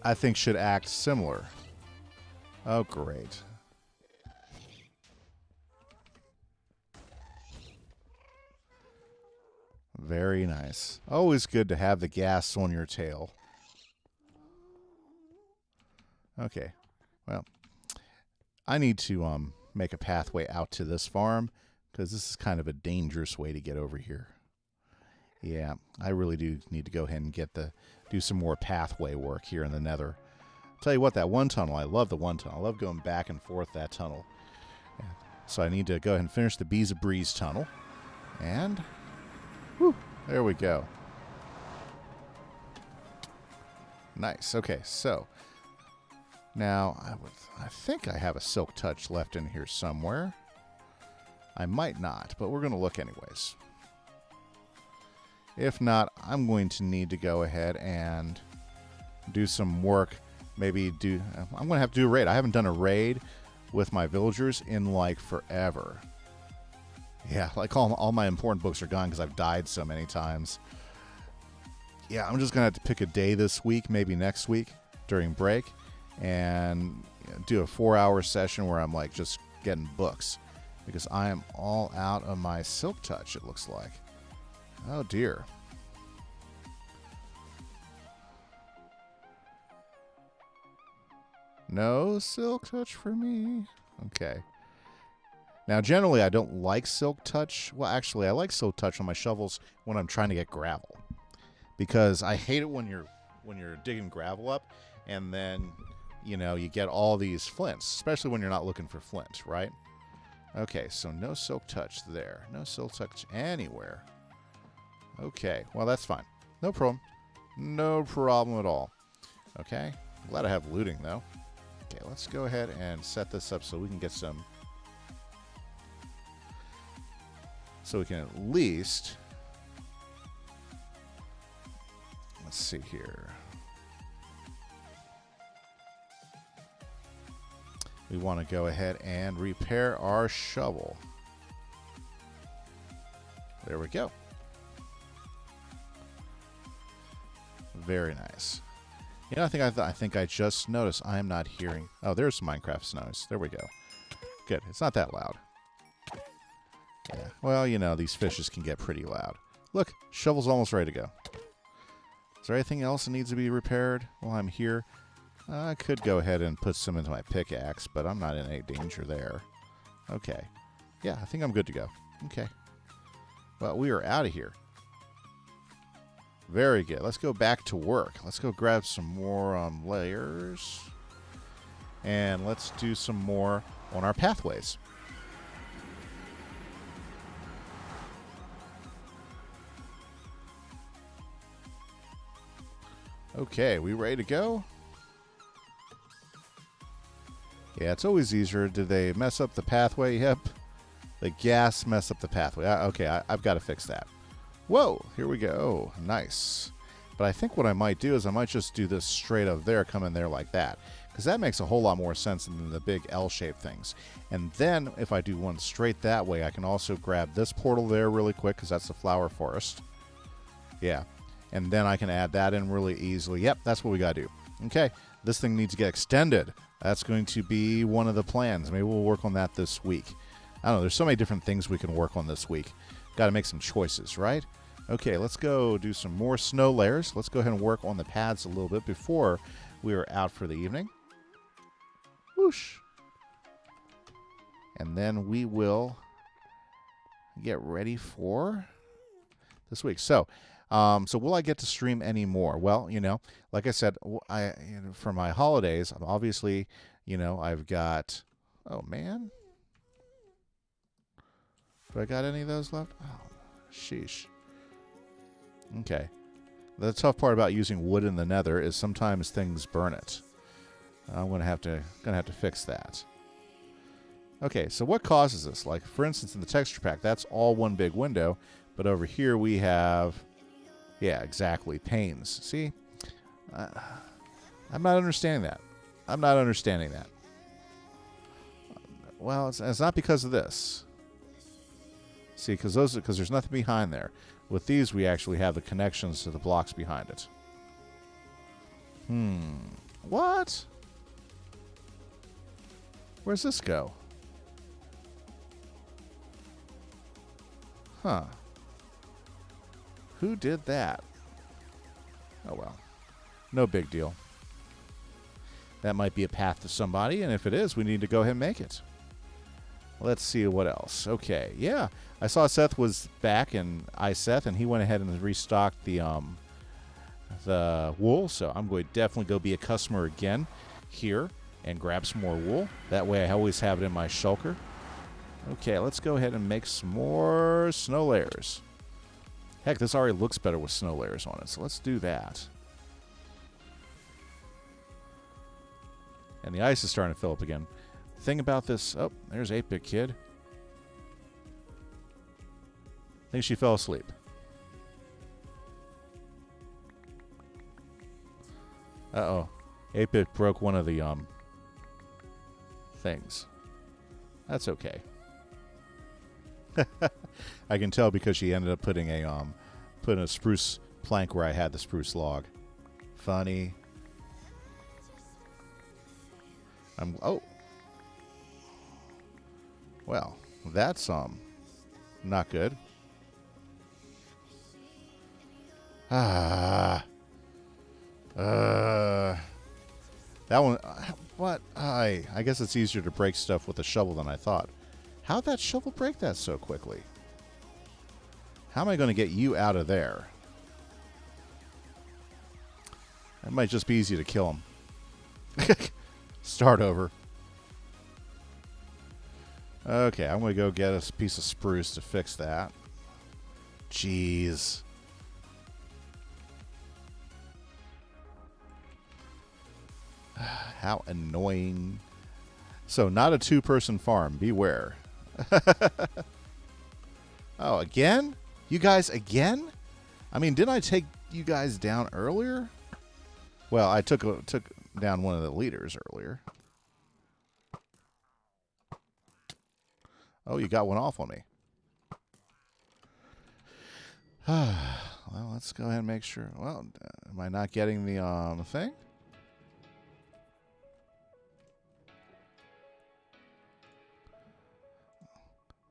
I think should act similar. Oh, great. Very nice. Always good to have the gas on your tail. Okay. Well, I need to make a pathway out to this farm, because this is kind of a dangerous way to get over here. Yeah, I really do need to go ahead and do some more pathway work here in the Nether. I'll tell you what, that one tunnel, I love the one tunnel. I love going back and forth that tunnel. Yeah. So I need to go ahead and finish the Bees a Breeze tunnel. And, whew, there we go. Nice. Okay, so now I think I have a silk touch left in here somewhere. I might not, but we're going to look anyways. If not, I'm going to need to go ahead and do some work. I'm going to have to do a raid. I haven't done a raid with my villagers in like forever. Yeah, like all my important books are gone because I've died so many times. Yeah, I'm just going to have to pick a day this week, maybe next week during break, and do a 4-hour session where I'm like just getting books, because I am all out of my silk touch, it looks like. Oh dear. No silk touch for me. Okay. Now, generally, I don't like silk touch. Well, actually, I like silk touch on my shovels when I'm trying to get gravel, because I hate it when you're digging gravel up, and then you get all these flints, especially when you're not looking for flint, right? Okay, so no silk touch there. No silk touch anywhere. Okay, well, that's fine. No problem. No problem at all. Okay, glad I have looting, though. Okay, let's go ahead and set this up so we can get some... So we can at least... Let's see here. We want to go ahead and repair our shovel. There we go. Very nice. You know, I think I just noticed I am not hearing. Oh, there's Minecraft noise. There we go. Good. It's not that loud. Yeah. Well, you know, these fishes can get pretty loud. Look, shovel's almost ready to go. Is there anything else that needs to be repaired while I'm here? I could go ahead and put some into my pickaxe, but I'm not in any danger there. Okay. Yeah, I think I'm good to go. Okay. Well, we are out of here. Very good. Let's go back to work. Let's go grab some more layers. And let's do some more on our pathways. Okay, we ready to go? Yeah, it's always easier. Did they mess up the pathway? Yep. The gas messed up the pathway. Okay, I've got to fix that. Whoa, here we go. Nice. But I think what I might do is I might just do this straight up there, come in there like that. Because that makes a whole lot more sense than the big L-shaped things. And then if I do one straight that way, I can also grab this portal there really quick because that's the flower forest. Yeah. And then I can add that in really easily. Yep, that's what we got to do. Okay, this thing needs to get extended. That's going to be one of the plans. Maybe we'll work on that this week. I don't know. There's so many different things we can work on this week. Got to make some choices, right? Okay, let's go do some more snow layers. Let's go ahead and work on the pads a little bit before we are out for the evening. Whoosh. And then we will get ready for this week. So will I get to stream any more? Well, you know, like I said, for my holidays, obviously, you know, I've got... Oh, man. Do I got any of those left? Oh, sheesh. Okay. The tough part about using wood in the nether is sometimes things burn it. I'm gonna have to fix that. Okay, so what causes this? Like, for instance, in the texture pack, that's all one big window, but over here we have, yeah, exactly, panes. See? I'm not understanding that. I'm not understanding that. Well, it's not because of this. See, because there's nothing behind there. With these, we actually have the connections to the blocks behind it. What? Where's this go? Huh. Who did that? Oh, well. No big deal. That might be a path to somebody, and if it is, we need to go ahead and make it. Let's see what else. Okay, yeah. I saw Seth was back in iSeth, and he went ahead and restocked the wool, so I'm going to definitely go be a customer again here and grab some more wool. That way I always have it in my shulker. Okay, let's go ahead and make some more snow layers. Heck, this already looks better with snow layers on it, so let's do that. And the ice is starting to fill up again. The thing about this... Oh, there's 8-Bit Kid. I think she fell asleep. Uh-oh. 8-Bit broke one of the things. That's okay. I can tell because she ended up putting a spruce plank where I had the spruce log. Funny. Oh. Well, that's not good. That one, what? I guess it's easier to break stuff with a shovel than I thought. How'd that shovel break that so quickly? How am I going to get you out of there? It might just be easy to kill him. Start over. Okay, I'm going to go get a piece of spruce to fix that. Jeez. How annoying. So, not a two-person farm. Beware. Oh, again? You guys again? I mean, didn't I take you guys down earlier? Well, I took down one of the leaders earlier. Oh, you got one off on me. Well, let's go ahead and make sure. Well, am I not getting the thing?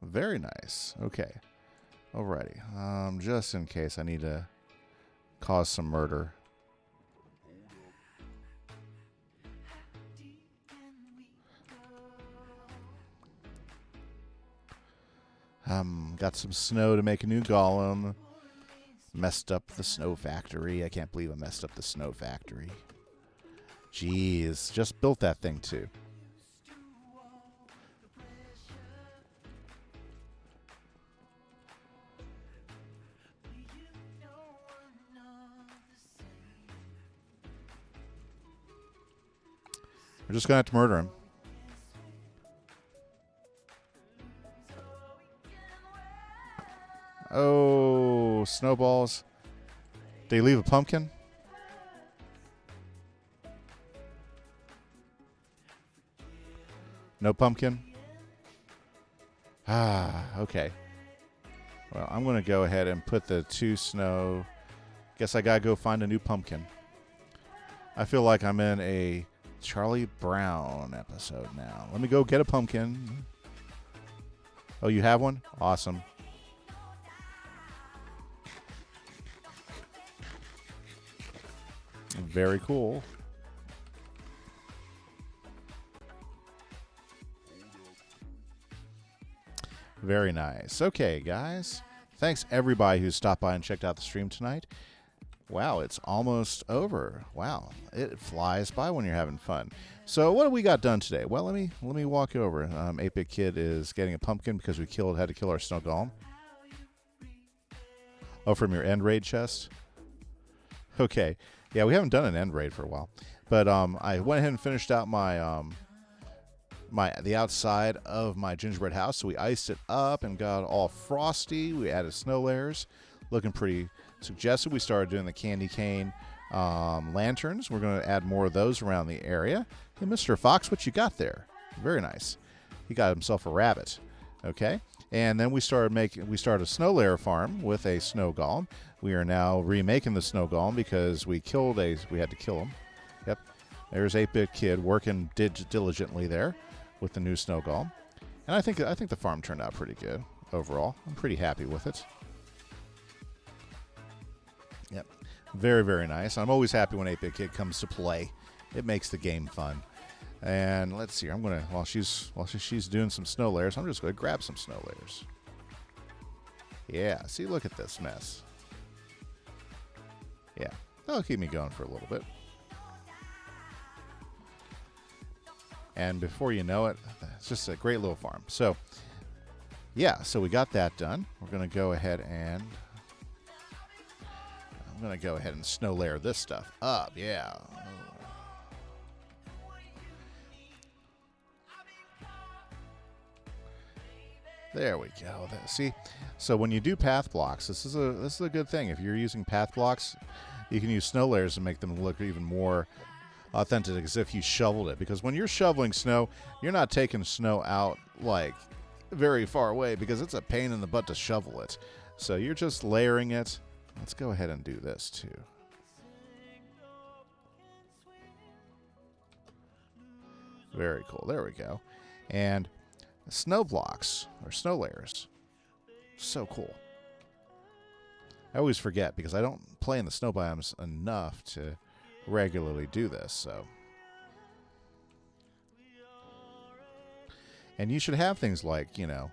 Very nice. Okay. Alrighty. Just in case I need to cause some murder. Got some snow to make a new golem. Messed up the snow factory. I can't believe I messed up the snow factory. Jeez. Just built that thing too. We're just going to have to murder him. Oh, snowballs. They leave a pumpkin? No pumpkin? Ah, okay. Well, I'm going to go ahead and put the 2 snow. Guess I got to go find a new pumpkin. I feel like I'm in a Charlie Brown episode now. Let me go get a pumpkin. Oh, you have one? Awesome. Very cool. Very nice. Okay, guys. Thanks, everybody who stopped by and checked out the stream tonight. Wow, it's almost over. Wow, it flies by when you're having fun. So what have we got done today? Well, let me walk over. 8-Bit Kid is getting a pumpkin because we had to kill our snow golem. Oh, from your end raid chest? Okay. Yeah, we haven't done an end raid for a while. But I went ahead and finished out my the outside of my gingerbread house. So we iced it up and got all frosty. We added snow layers. Looking pretty suggestive. We started doing the candy cane lanterns. We're going to add more of those around the area. Hey, Mr. Fox, what you got there? Very nice. He got himself a rabbit. Okay. And then we started a snow layer farm with a snow golem. We are now remaking the snow golem because we had to kill him. Yep. There's 8-Bit Kid working diligently there with the new snow golem. And I think the farm turned out pretty good overall. I'm pretty happy with it. Yep. Very, very nice. I'm always happy when 8-Bit Kid comes to play. It makes the game fun. And let's see. I'm gonna while she's doing some snow layers, I'm just gonna grab some snow layers. Yeah. See, look at this mess. Yeah. That'll keep me going for a little bit. And before you know it, it's just a great little farm. So, yeah. So we got that done. We're gonna go ahead and snow layer this stuff up. Yeah. There we go. See, so when you do path blocks, this is a good thing. If you're using path blocks, you can use snow layers to make them look even more authentic, as if you shoveled it. Because when you're shoveling snow, you're not taking snow out like very far away because it's a pain in the butt to shovel it. So you're just layering it. Let's go ahead and do this too. Very cool. There we go. And snow blocks or snow layers. So cool. I always forget because I don't play in the snow biomes enough to regularly do this. So, and you should have things like, you know,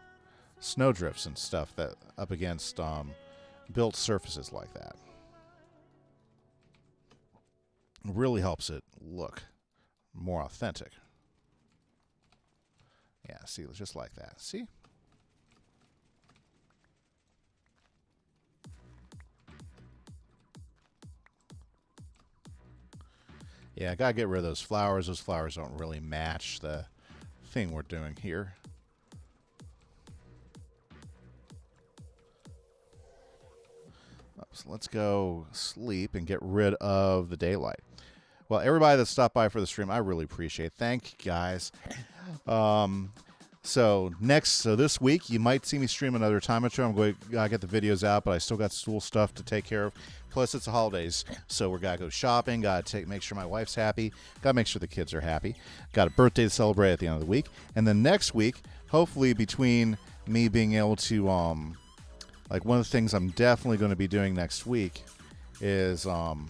snow drifts and stuff that up against built surfaces like that. It really helps it look more authentic. Yeah, see, just like that. See? Yeah, I gotta get rid of those flowers. Those flowers don't really match the thing we're doing here. So let's go sleep and get rid of the daylight. Well, everybody that stopped by for the stream, I really appreciate it. Thank you, guys. So this week, you might see me stream another time or two. I'm going to get the videos out, but I still got school stuff to take care of. Plus, it's the holidays, so we're got to go shopping. Got to make sure my wife's happy. Got to make sure the kids are happy. Got a birthday to celebrate at the end of the week. And then next week, hopefully between me being able to, like one of the things I'm definitely going to be doing next week is, I'm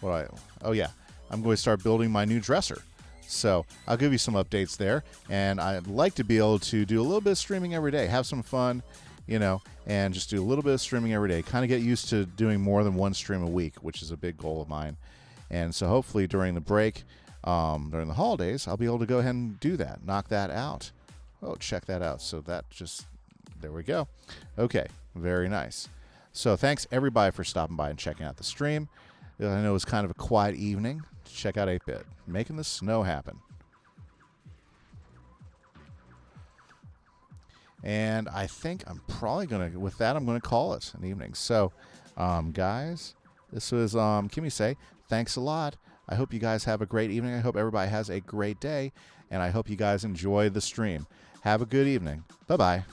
going to start building my new dresser. So I'll give you some updates there, and I'd like to be able to do a little bit of streaming every day, have some fun, and just do a little bit of streaming every day. Kind of get used to doing more than one stream a week, which is a big goal of mine. And so hopefully during the break, during the holidays, I'll be able to go ahead and do that, knock that out. Oh, check that out. So there we go. Okay, very nice. So thanks everybody for stopping by and checking out the stream. I know it was kind of a quiet evening. Check out 8-Bit, making the snow happen. And I think I'm probably going to, with that, I'm going to call it an evening. So, guys, this was Kimise. Thanks a lot. I hope you guys have a great evening. I hope everybody has a great day. And I hope you guys enjoy the stream. Have a good evening. Bye-bye.